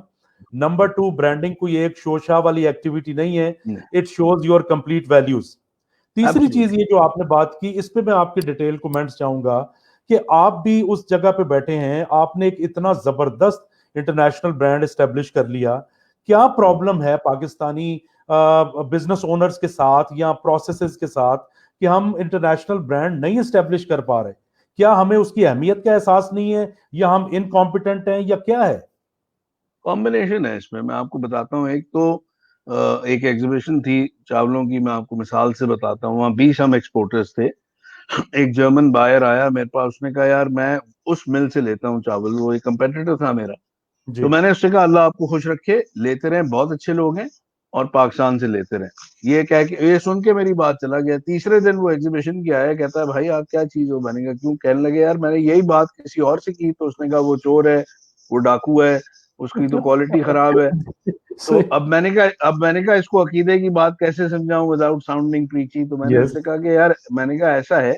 Number two, branding कोई एक शोशा वाली एक्टिविटी नहीं है, it shows your complete values. तीसरी चीज एब्सोल्युटली। ये जो आपने बात की, इस पे मैं आपके डिटेल कमेंट्स चाहूंगा कि आप भी उस जगह पे बैठे हैं, आपने एक इतना जबरदस्त इंटरनेशनल ब्रांड एस्टेब्लिश कर लिया। क्या प्रॉब्लम है पाकिस्तानी बिजनेस ओनर्स के साथ या प्रोसेसेस के साथ कि हम इंटरनेशनल ब्रांड नहीं एस्टेब्लिश कर पा रहे? क्या हमें उसकी अहमियत का एहसास नहीं है, या हम इनकॉम्पिटेंट हैं, या क्या है? कॉम्बिनेशन है इसमें, मैं आपको बताता हूँ। एक तो एक एग्जीबिशन थी चावलों की, मैं आपको मिसाल से बताता हूँ। वहाँ 20 हम एक्सपोर्टर्स थे। एक जर्मन बायर आया मेरे पास, उसने कहा यार मैं उस मिल से लेता हूँ चावल, वो एक कंपेटिटर था मेरा। जी तो मैंने उससे कहा अल्लाह आपको खुश रखे, लेते रहे, बहुत अच्छे लोग हैं, और पाकिस्तान से लेते रहे। ये कह के, ये सुन के मेरी बात चला गया। तीसरे दिन वो एग्जीबिशन की आया, कहता है भाई आप क्या चीज हो बनेगा क्यों। कहने लगे यार मैंने यही बात किसी और से की तो उसने कहा वो चोर है, वो डाकू है, उसकी तो क्वालिटी खराब है। तो सही। अब मैंने कहा इसको अकीदे की बात कैसे समझाऊं विदाउट साउंडिंग प्रीची। तो मैंने यस। उससे कहा कि यार, मैंने कहा ऐसा है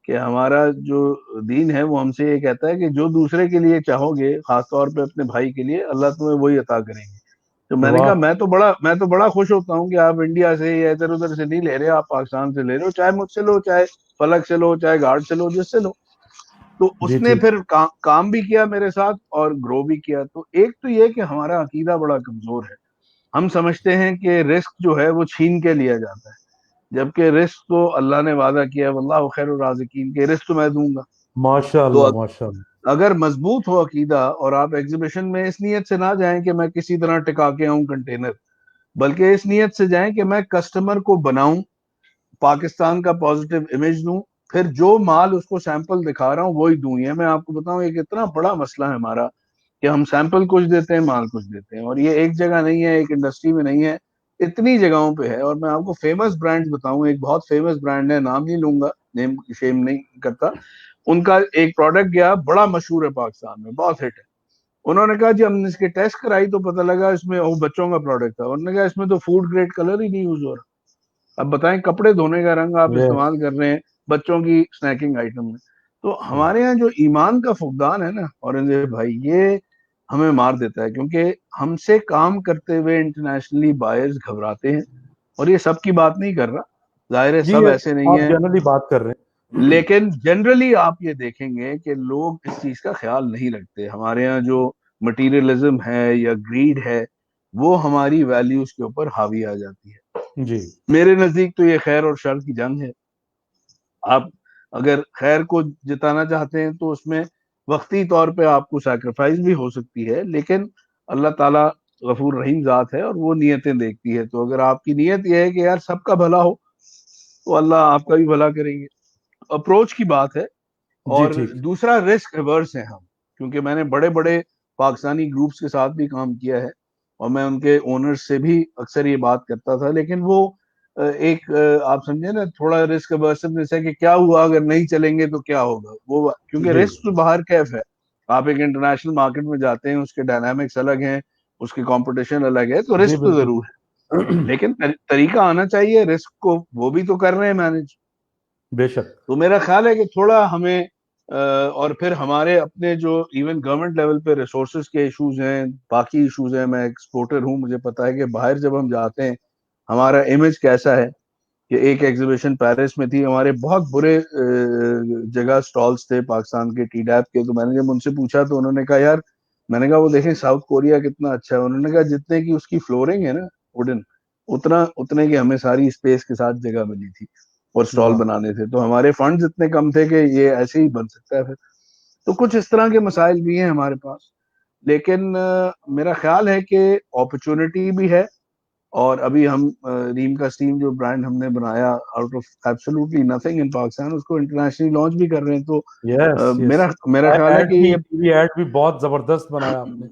कि हमारा जो दीन है वो हमसे ये कहता है कि जो दूसरे के लिए चाहोगे, खासतौर पे अपने भाई के लिए, अल्लाह तुम्हें वही अता करेंगे। तो मैंने कहा वाह। मैं तो बड़ा खुश होता हूँ कि आप इंडिया से या इधर उधर से नहीं ले रहे, आप पाकिस्तान से ले रहे हो, चाहे मुझसे लो, चाहे फलक से लो, चाहे घाट से लो, जिससे लो। तो जी उसने जी फिर काम भी किया मेरे साथ और ग्रो भी किया। तो एक तो ये कि हमारा अकीदा बड़ा कमजोर है। हम समझते हैं कि रिस्क जो है वो छीन के लिया जाता है, जबकि रिस्क तो अल्लाह ने वादा किया है, वल्लाहु खैरुर राज़िकीन, के रिस्क तो मैं दूंगा। तो माशाल्लाह माशाल्लाह। अगर मजबूत हो अकीदा, और आप एग्जीबिशन में इस नीयत से ना जाएं कि मैं किसी तरह टिका के आऊं कंटेनर, बल्कि इस नीयत से जाएं कि मैं कस्टमर को बनाऊं, पाकिस्तान का पॉजिटिव इमेज दूं, फिर जो माल उसको सैंपल दिखा रहा हूं वही दूं। ये मैं आपको बताऊं, एक इतना बड़ा मसला है हमारा कि हम सैंपल कुछ देते हैं, माल कुछ देते हैं, और ये एक जगह नहीं है, एक इंडस्ट्री में नहीं है, इतनी जगहों पे है। और मैं आपको फेमस ब्रांड बताऊं, एक बहुत फेमस ब्रांड है, नाम नहीं लूंगा, नेम शेम नहीं करता। उनका एक प्रोडक्ट गया, बड़ा मशहूर है पाकिस्तान में, बहुत हिट है। उन्होंने कहा जी हमने इसके टेस्ट कराई तो पता लगा इसमें, वो बच्चों का प्रोडक्ट था, उन्होंने कहा इसमें तो फूड ग्रेड कलर ही नहीं यूज हो रहा। अब बताएं, कपड़े धोने का रंग आप यस। इस्तेमाल कर रहे हैं बच्चों की स्नैकिंग आइटम में। तो जी हमारे यहाँ जो ईमान का फुकदान है ना औरंगजेब भाई, ये हमें मार देता है, क्योंकि हमसे काम करते हुए इंटरनेशनली बायर्स घबराते हैं। और ये सब की बात नहीं कर रहा, जाहिर है जी, सब ऐसे नहीं आप है, जनरली बात कर रहे हैं। लेकिन जनरली आप ये देखेंगे कि लोग इस चीज का ख्याल नहीं रखते। हमारे यहाँ जो मटीरियलिज्म है या ग्रीड है, वो हमारी वैल्यूज के ऊपर हावी आ जाती है। जी मेरे नजदीक तो ये खैर और शर की जंग है। आप अगर खैर को जिताना चाहते हैं तो उसमें वक्ती तौर पे आपको सैक्रिफाइस भी हो सकती है, लेकिन अल्लाह ताला गफूर रहीम जात है और वो नियतें देखती है। तो अगर आपकी नियत ये है कि यार सबका भला हो, तो अल्लाह आपका भी भला करेंगे। अप्रोच की बात है। जी और ठीक। दूसरा, रिस्क एवर्स हैं हम, क्योंकि मैंने बड़े बड़े पाकिस्तानी ग्रुप्स के साथ भी काम किया है और मैं उनके ओनर्स से भी अक्सर ये बात करता था, लेकिन वो आप समझे ना, थोड़ा रिस्क एवर्सिवनेस है कि क्या हुआ अगर नहीं चलेंगे तो क्या होगा वो, क्योंकि जी रिस्क तो बाहर कैफ है। आप एक इंटरनेशनल मार्केट में जाते हैं, उसके डायनामिक्स अलग हैं, उसकी कंपटीशन अलग है, तो जी रिस्क तो बिल्कुल। जरूर है। लेकिन तरीका आना चाहिए रिस्क को, वो भी तो कर रहे हैं मैनेज। बेशक। तो मेरा ख्याल है कि थोड़ा हमें और फिर हमारे अपने जो इवन गवर्नमेंट लेवल पे रिसोर्सेज के इश्यूज हैं, बाकी इश्यूज हैं। मैं एक्सपोर्टर हूँ, मुझे पता है कि बाहर जब हम जाते हैं हमारा इमेज कैसा है। कि एक एग्जीबिशन पेरिस में थी, हमारे बहुत बुरे जगह स्टॉल्स थे पाकिस्तान के टी डैप के। तो मैंने जब उनसे पूछा तो उन्होंने कहा यार, मैंने कहा वो देखें साउथ कोरिया कितना अच्छा है। उन्होंने कहा जितने की उसकी फ्लोरिंग है ना वुडन, उतना उतने की हमें सारी स्पेस के साथ जगह मिली थी और स्टॉल वाह। बनाने थे। तो हमारे फंड्स इतने कम थे कि ये ऐसे ही बन सकता है फिर। तो कुछ इस तरह के मसाइल भी हैं हमारे पास। लेकिन मेरा ख्याल है कि अपॉर्चुनिटी भी है। और अभी हम रीम का स्टीम जो ब्रांड हमने बनाया out of absolutely nothing in Pakistan, उसको इंटरनेशनली लॉन्च भी कर रहे हैं। तो यस यस। मेरा मेरा ख्याल है एड कि भी, ये टीवी एड भी बहुत जबरदस्त बनाया आपने।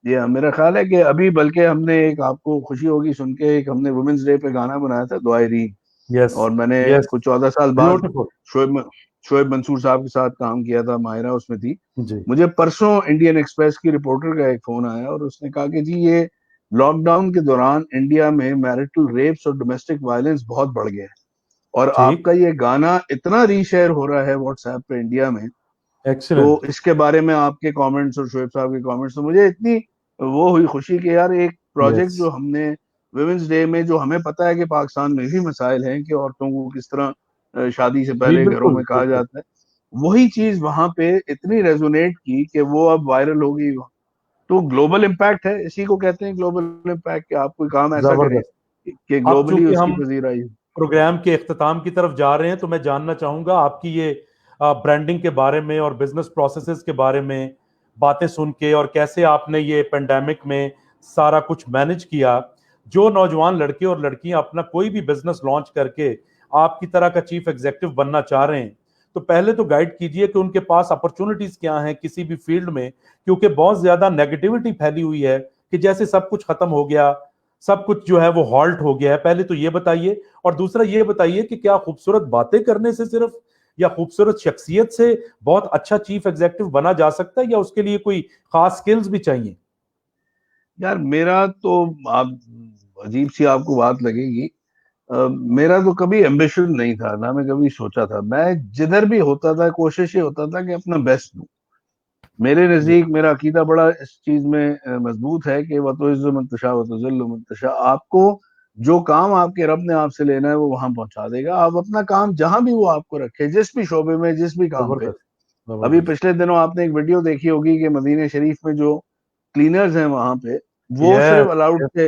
ये मेरा ख्याल है कि अभी बल्कि हमने एक, आपको खुशी होगी सुन के, एक हमने वुमेन्स डे पे गाना बनाया था, दुआए रीम। यस और मैंने यस। कुछ 14 साल बाद ब्यूटीफुल। शोएब शोएब मंसूर साहब के साथ काम किया था, माहिरा उसमें थी। जी। मुझे परसों इंडियन एक्सप्रेस की रिपोर्टर का एक फोन आया और उसने कहा कि जी ये लॉकडाउन के दौरान इंडिया में मैरिटल रेप्स और डोमेस्टिक वायलेंस बहुत बढ़ गया है, और ठीक। आपका ये गाना इतना रीशेयर हो रहा है व्हाट्सएप पे इंडिया में। तो एक्सीलेंट। इसके बारे में आपके कमेंट्स और शोएब साहब के कमेंट्स, तो मुझे इतनी वो हुई खुशी कि यार एक प्रोजेक्ट यस। जो हमने वुमेन्स डे में, जो हमें पता है कि पाकिस्तान में भी मसाइल हैं कि औरतों को किस तरह शादी से जी पहले घरों बिल्कुल में कहा बिल्कुल। जाता है, वही चीज वहां पे इतनी रेजोनेट की कि वो अब वायरल हो गई। तो ग्लोबल इम्पैक्ट है, इसी को कहते हैं ग्लोबल इम्पैक्ट, कि आप कोई काम ऐसा करें जबरदस्त। कि अब ग्लोबली चूंकि उसकी हम पजीराई हो। प्रोग्राम के इख्तिताम की तरफ जा रहे हैं, तो मैं जानना चाहूंगा आपकी ये ब्रांडिंग के बारे में और बिजनेस प्रोसेसेस के बारे में बातें सुन के, और कैसे आपने ये पेंडेमिक में सारा कुछ मैनेज किया। जो नौजवान लड़के और लड़कियां अपना कोई भी बिजनेस लॉन्च करके आपकी तरह का चीफ एग्जीक्यूटिव बनना चाह रहे हैं, तो पहले तो गाइड कीजिए कि उनके पास अपॉर्चुनिटीज क्या हैं किसी भी फील्ड में, क्योंकि बहुत ज्यादा नेगेटिविटी फैली हुई है कि जैसे सब कुछ खत्म हो गया, सब कुछ जो है वो हॉल्ट हो गया है। पहले तो ये बताइए, और दूसरा ये बताइए कि क्या खूबसूरत बातें करने से सिर्फ, या खूबसूरत शख्सियत से बहुत अच्छा चीफ एग्जीक्यूटिव बना जा सकता है, या उसके लिए कोई खास स्किल्स भी चाहिए? यार मेरा तो, आप अजीब सी आपको बात लगेगी, मेरा तो कभी एम्बिशन नहीं था, ना मैं कभी सोचा था। मैं जिधर भी होता था कोशिश ये होता था कि अपना बेस्ट दूं। मेरे जी नजदीक मेरा अकीदा बड़ा इस चीज में मजबूत है कि वह तो इज्जत मंतशा व तो जिल्ल मंतशा, आपको जो काम आपके रब ने आपसे लेना है वो वहां पहुंचा देगा। आप अपना काम जहां भी वो आपको रखे, जिस भी शोबे में, जिस भी काम पे। जबरदस्त। अभी जबरदस्त। पिछले दिनों आपने एक वीडियो देखी होगी कि मदीने शरीफ में जो क्लीनर्स हैं वहां पे, वो यस सिर्फ अलाउड यस थे,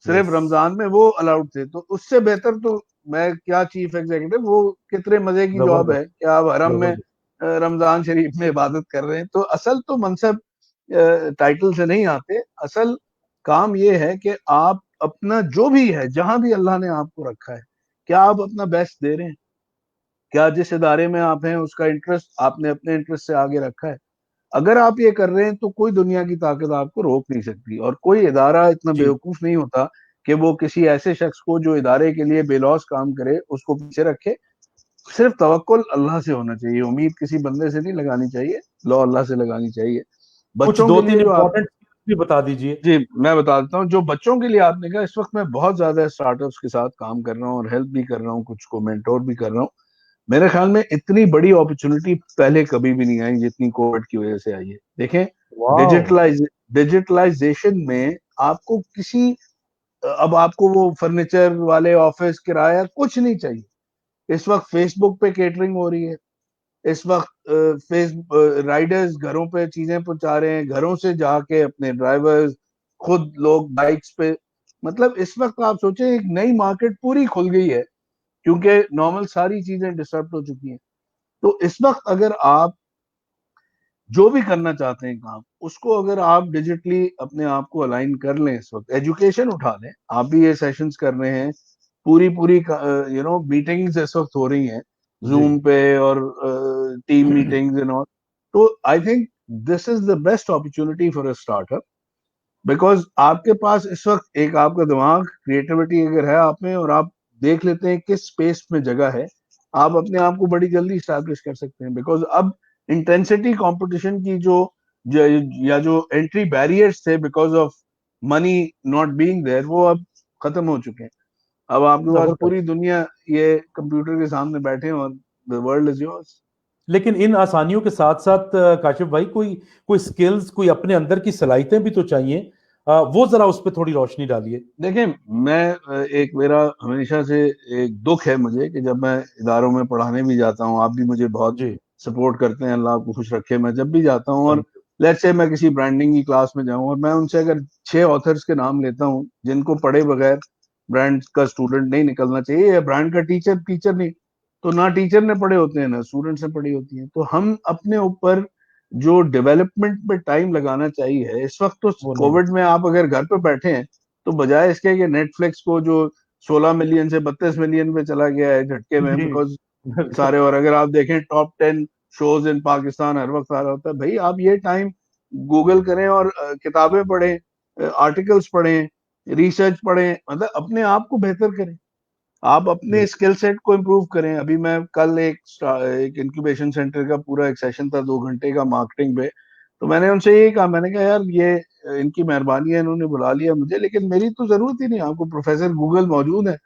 सिर्फ यस। रमजान में वो अलाउड थे। तो उससे बेहतर तो मैं क्या चीफ एग्जीक्यूटिव, वो कितने मजे की जॉब है जबरदस्त। कि आप हरम में जबरदस्त। रमजान शरीफ में इबादत कर रहे हैं। तो असल तो मनसब टाइटल से नहीं आते, असल काम ये है कि आप अपना जो भी है, जहां भी अल्लाह ने आपको रखा है, क्या आप अपना बेस्ट दे रहे हैं? क्या जिस इदारे में आप हैं उसका इंटरेस्ट आपने अपने इंटरेस्ट से आगे रखा है? अगर आप ये कर रहे हैं तो कोई दुनिया की ताकत आपको रोक नहीं सकती, और कोई इदारा इतना जी। बेवकूफ नहीं होता कि वो किसी ऐसे शख्स को जो इदारे के लिए बेलौस काम करे उसको पीछे रखे। सिर्फ तवक्कुल अल्लाह से होना चाहिए, उम्मीद किसी बंदे से नहीं लगानी चाहिए, लौ अल्लाह से लगानी चाहिए। कुछ बच्चों दो के तीन लिए जो आप, इंपॉर्टेंट भी बता दीजिए। जी मैं बता देता हूँ, जो बच्चों के लिए आपने कहा, इस वक्त मैं बहुत ज्यादा स्टार्टअप्स के साथ काम कर रहा हूँ और हेल्प भी कर रहा हूँ, कुछ को मेंटोर भी कर रहा हूँ। मेरे ख्याल में इतनी बड़ी अपॉर्चुनिटी पहले कभी भी नहीं आई जितनी कोविड की वजह से आई है। देखें, वाह। डिजिटलाइजेशन में आपको किसी, अब आपको वो फर्नीचर वाले ऑफिस किराया कुछ नहीं चाहिए। इस वक्त फेसबुक पे केटरिंग हो रही है, इस वक्त फेस राइडर्स घरों पे चीजें पहुंचा रहे हैं, घरों से जाके अपने ड्राइवर्स, खुद लोग बाइक्स पे। मतलब इस वक्त आप सोचें एक नई मार्केट पूरी खुल गई है, क्योंकि नॉर्मल सारी चीजें डिस्टर्ब हो चुकी हैं। तो इस वक्त अगर आप जो भी करना चाहते हैं काम, उसको अगर आप डिजिटली अपने आप को अलाइन कर लें, इस वक्त एजुकेशन उठा लें, आप भी ये सेशंस कर रहे हैं, पूरी पूरी मीटिंग्स इस वक्त हो रही हैं जी। जूम पे और टीम मीटिंग्स एंड ऑल, तो I think this is the best opportunity for a startup, because आपके पास इस वक्त एक आपका दिमाग, क्रिएटिविटी अगर है आप में, और आप देख लेते हैं किस स्पेस में जगह है, आप अपने आप को बड़ी जल्दी स्टैब्लिश कर सकते हैं, बिकॉज अब इंटेंसिटी कंपटीशन की या जो एंट्री बैरियर्स थे because of money not being there, वो अब खत्म हो चुके हैं। अब आपके पास जबरदस्त। पूरी दुनिया ये कंप्यूटर के सामने बैठे हैं और द वर्ल्ड इज योर्स। लेकिन इन आसानियों के साथ साथ काशिफ भाई कोई कोई स्किल्स, कोई अपने अंदर की सलाहियतें भी तो चाहिए। वो जरा उस पर थोड़ी रोशनी डालिए। देखिए, मैं एक मेरा हमेशा से एक दुख है मुझे कि जब मैं इदारों में पढ़ाने भी जाता हूँ, आप भी मुझे बहुत जी। सपोर्ट करते हैं, अल्लाह आपको खुश रखे, मैं जब भी जाता हूँ और थैंक यू। लेट्स से मैं किसी ब्रांडिंग की क्लास में जाऊँ और मैं उनसे अगर 6 ऑथर्स के नाम लेता हूँ जिनको पढ़े बगैर ब्रांड का स्टूडेंट नहीं निकलना चाहिए, या ब्रांड का टीचर टीचर नहीं, तो ना टीचर ने पढ़े होते हैं ना स्टूडेंट्स ने पढ़ी होती हैं, तो हम अपने ऊपर जो डेवलपमेंट पे टाइम लगाना चाहिए इस वक्त, तो वो नहीं कोविड में आप अगर घर पे बैठे हैं, तो बजाय इसके कि नेटफ्लिक्स को जो 16 मिलियन से 32 मिलियन पे चला गया है झटके में, जी। बिकॉज बिल्कुल। सारे, और अगर आप देखें टॉप 10 शोज इन पाकिस्तान हर वक्त आ रहा होता है, भाई आप ये टाइम गूगल करें और किताबें पढ़ें, आर्टिकल्स पढ़ें, रिसर्च पढ़ें, मतलब अपने आप को बेहतर करें, आप अपने स्किल सेट को इम्प्रूव करें। अभी मैं कल एक इंक्यूबेशन सेंटर का पूरा एक सेशन था 2 घंटे का मार्केटिंग पे, तो मैंने उनसे यही कहा, मैंने कहा यार ये इनकी मेहरबानी है, इन्होंने बुला लिया मुझे, लेकिन मेरी तो जरूरत ही नहीं, आपको प्रोफेसर गूगल मौजूद है,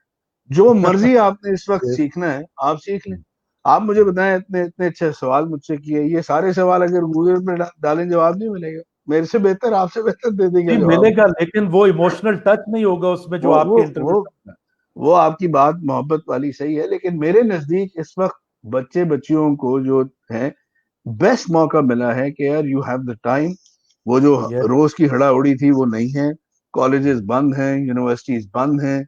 जो मर्जी आपने इस वक्त Yes. सीखना है आप सीख लें। आप मुझे बताएं, इतने इतने अच्छे सवाल मुझसे किए, ये सारे सवाल अगर गूगल पे डालें जवाब नहीं मिलेगा, मेरे से बेहतर, आपसे बेहतर दे देंगे जी जवाब। मिलेगा, लेकिन वो इमोशनल टच नहीं होगा उसमें जो वो वो आपके इंटरव्यू वो में है। वो आपकी बात मोहब्बत वाली सही है, लेकिन मेरे नजदीक इस वक्त बच्चे बच्चियों को जो है बेस्ट मौका मिला है कि यार यू हैव द टाइम, वो जो यस। रोज की हड़ाउड़ी थी वो नहीं है, कॉलेजेस बंद हैं, यूनिवर्सिटीज बंद हैं,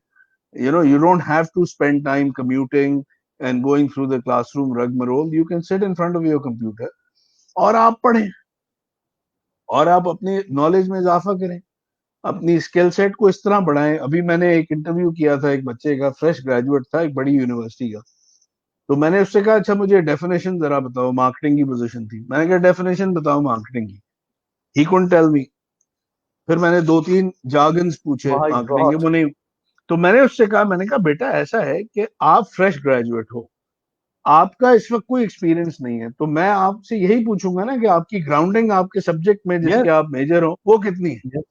you don't have to spend time commuting and going through the classroom rigmarole, you can sit in front of your computer और आप पढ़ें और आप अपनी नॉलेज में इजाफा करें, अपनी स्किल सेट को इस तरह बढ़ाएं। अभी मैंने एक इंटरव्यू किया था एक बच्चे का, फ्रेश ग्रेजुएट था एक बड़ी यूनिवर्सिटी का, तो मैंने उससे कहा अच्छा मुझे डेफिनेशन जरा बताओ, मार्केटिंग की पोजीशन थी, मैंने कहा डेफिनेशन बताओ मार्केटिंग की, ही कुडंट टेल मी। फिर मैंने 2-3 जार्गन्स पूछे माय मार्केटिंग के, गॉड। वो नहीं, तो मैंने उससे कहा, मैंने कहा बेटा ऐसा है कि आप फ्रेश ग्रेजुएट हो, आपका इस वक्त कोई एक्सपीरियंस नहीं है, तो मैं आपसे यही पूछूंगा ना कि आपकी ग्राउंडिंग आपके सब्जेक्ट में जिसके यस। आप मेजर हो वो कितनी है। यस।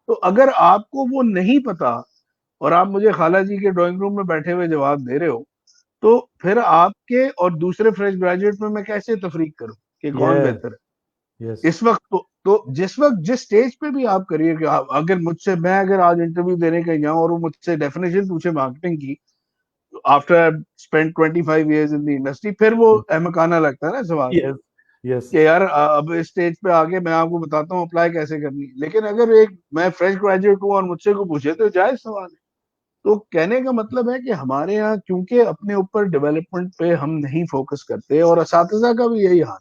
तो अगर आपको वो नहीं पता और आप मुझे खाला जी के ड्राइंग रूम में बैठे हुए जवाब दे रहे हो, तो फिर आपके और दूसरे फ्रेश ग्रेजुएट में मैं कैसे तफरीक करूं कि कौन यस। बेहतर यस। है इस वक्त। तो जिस वक्त जिस स्टेज पे भी आप करिए कि आप अगर मुझसे, मैं अगर आज इंटरव्यू देने के जाऊं और वो मुझसे डेफिनेशन पूछे मार्केटिंग की, after I spent 25 years in the industry, फिर वो अहमकाना लगता है ना सवाल यस। यस। कि यार अब इस स्टेज पे आके मैं आपको बताता हूँ अप्लाई कैसे करनी है। लेकिन अगर एक मैं फ्रेश ग्रेजुएट हूँ और मुझसे को पूछे तो जायज सवाल है। तो कहने का मतलब है कि हमारे यहाँ क्योंकि अपने ऊपर डेवलपमेंट पे हम नहीं फोकस करते, और असातिज़ा का भी यही हाल।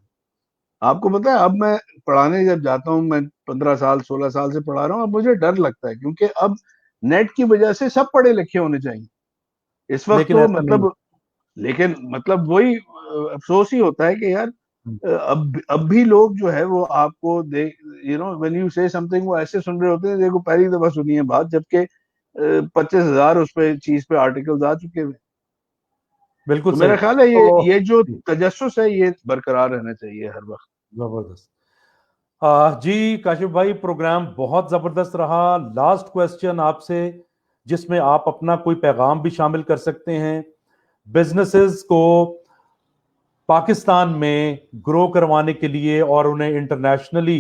आपको पता है, अब मैं पढ़ाने जब जाता हूँ, मैं 15 साल 16 साल से पढ़ा रहा हूँ, अब मुझे डर लगता है क्योंकि अब नेट की वजह से सब पढ़े लिखे होने चाहिए इस वक्त, लेकिन तो ऐसा नहीं है। मतलब, लेकिन मतलब वही अफसोस ही होता है कि यार अब भी लोग जो है वो आपको दे, व्हेन यू से समथिंग, वो ऐसे सुन रहे होते हैं देखो पहली दफा सुनी है बात, जबकि 25,000 उस पे चीज पे आर्टिकल्स आ चुके हुए। बिल्कुल तो सही। मेरा ख्याल है ये तो ये जो तजस्सुस है ये बरकरार रहना चाहिए हर वक्त। जबरदस्त। जी काशिफ भाई, प्रोग्राम बहुत जबरदस्त रहा। लास्ट क्वेश्चन आपसे, जिसमें आप अपना कोई पैगाम भी शामिल कर सकते हैं बिजनेसेस को पाकिस्तान में ग्रो करवाने के लिए और उन्हें इंटरनेशनली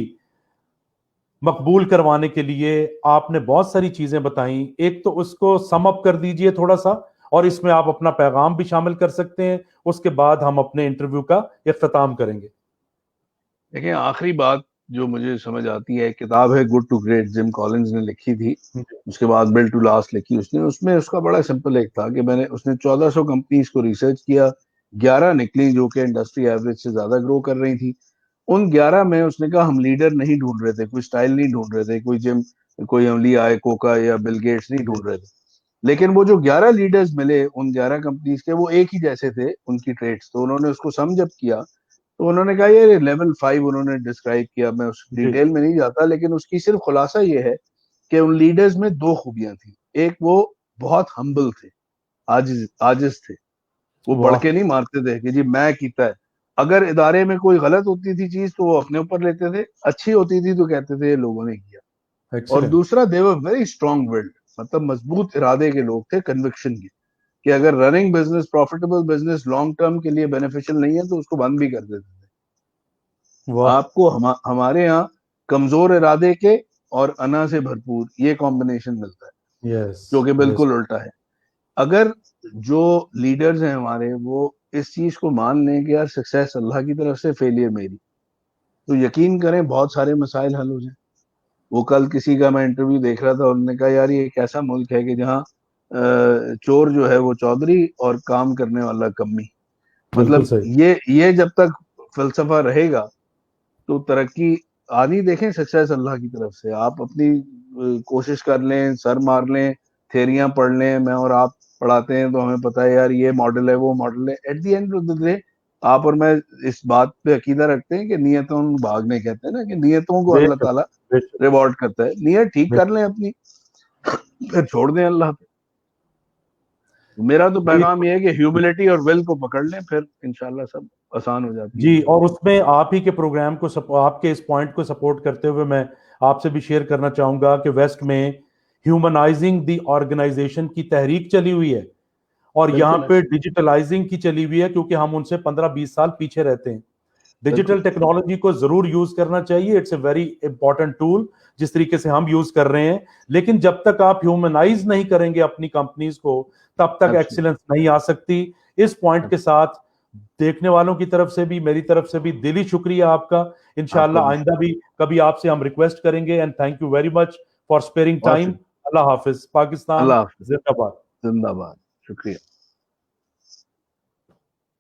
मकबूल करवाने के लिए। आपने बहुत सारी चीजें बताई, एक तो उसको सम अप कर दीजिए थोड़ा सा, और इसमें आप अपना पैगाम भी शामिल कर सकते हैं। उसके बाद हम अपने इंटरव्यू का इख्तिताम करेंगे। देखिए, आखिरी बात जो मुझे समझ आती है, किताब है good to great, Jim Collins ने लिखी थी, जी। उसके बाद बिल्ड टू लास्ट लिखी उसने, उसमें उसका बड़ा सिंपल एक था कि उसने 1400 कंपनीज को रिसर्च किया, 11 निकली जो कि इंडस्ट्री एवरेज से ज्यादा ग्रो कर रही थी, उन 11 में उसने कहा हम लीडर नहीं ढूंढ रहे थे, कोई स्टाइल नहीं ढूंढ रहे थे, कोई जिम, कोई अमली आए कोका या बिल गेट्स नहीं ढूंढ रहे थे। लेकिन वो जो 11 लीडर्स मिले उन 11 कंपनीज के, वो एक ही जैसे थे उनकी ट्रेड्स, तो उन्होंने उसको सम जब किया तो उन्होंने कहा ये लेवल 5 उन्होंने डिस्क्राइब किया, मैं उस जी डिटेल में नहीं जाता, लेकिन उसकी सिर्फ खुलासा ये है कि उन लीडर्स में दो खूबियां थी। एक, वो बहुत हम्बल थे, आजिज आजिज थे, वो बढ़ वाह के नहीं मारते थे कि जी मैं कीता है। अगर इदारे में कोई गलत होती थी चीज तो वो अपने ऊपर लेते थे, अच्छी होती थी तो कहते थे ये लोगों ने किया। और एक्सीलेंट दूसरा, दे वर वेरी स्ट्रॉन्ग विल्ड, मतलब मजबूत इरादे के लोग थे, कन्विक्शन के, कि अगर running business, profitable business long term के लिए बेनिफिशियल नहीं है तो उसको बंद भी कर देते थे। वाह आपको हमारे यहाँ कमजोर इरादे के और अना से भरपूर ये कॉम्बिनेशन मिलता है, यस जो कि यस बिल्कुल उल्टा है। अगर जो लीडर्स हैं हमारे वो इस चीज को मान लें कि यार सक्सेस अल्लाह की तरफ से, फेलियर मेरी, तो यकीन करें बहुत सारे मसाइल हल हो जाए। वो कल किसी का मैं इंटरव्यू देख रहा था, उन्होंने कहा यार ये एक ऐसा मुल्क है कि जहाँ चोर जो है वो चौधरी और काम करने वाला कम्मी। बिल्कुल मतलब सही ये जब तक फलसफा रहेगा तो तरक्की आनी देखें सक्सेस अल्लाह की तरफ से। आप अपनी कोशिश कर लें, सर मार लें, थेरियां पढ़ लें, मैं और आप पढ़ाते हैं तो हमें पता है यार ये मॉडल है वो मॉडल है, at the end of the day आप और मैं इस बात पे अकीदा रखते हैं कि नियतों भागने कहते हैं ना, कि नियतों को अल्लाह बेशक ताला बेशक रिवॉर्ड करता है। नियत ठीक कर बेशक लें अपनी, फिर छोड़ दें अल्लाह पे। मेरा तो जी पैगाम ये है कि ह्यूमिलिटी और विल को पकड़ लें, फिर इंशाल्लाह सब आसान हो जाती है जी चीजें। और उसमें आप ही के प्रोग्राम को आपके इस पॉइंट को सपोर्ट करते हुए मैं आपसे भी शेयर करना चाहूंगा कि वेस्ट में ह्यूमनाइजिंग द ऑर्गेनाइजेशन की तहरीक चली हुई है और यहाँ बिल्कुल है, पे डिजिटलाइजिंग की चली हुई है, क्योंकि हम उनसे 15-20 साल पीछे रहते हैं। बिल्कुल डिजिटल टेक्नोलॉजी को जरूर यूज करना चाहिए, it's a very important tool जिस तरीके से हम यूज कर रहे हैं, लेकिन जब तक आप ह्यूमनाइज नहीं करेंगे अपनी कंपनीज को तब तक एब्सोल्युटली एक्सीलेंस नहीं आ सकती। इस पॉइंट के साथ देखने वालों की तरफ से भी, मेरी तरफ से भी दिली शुक्रिया आपका। आपका इंशाल्लाह भी आइंदा भी कभी आपसे हम रिक्वेस्ट करेंगे, and thank you very much for sparing बहुत टाइम। शुक्रिया। अल्लाह हाफिज, पाकिस्तान अल्लाह हाफिज, जिंदाबाद। जिंदाबाद, शुक्रिया।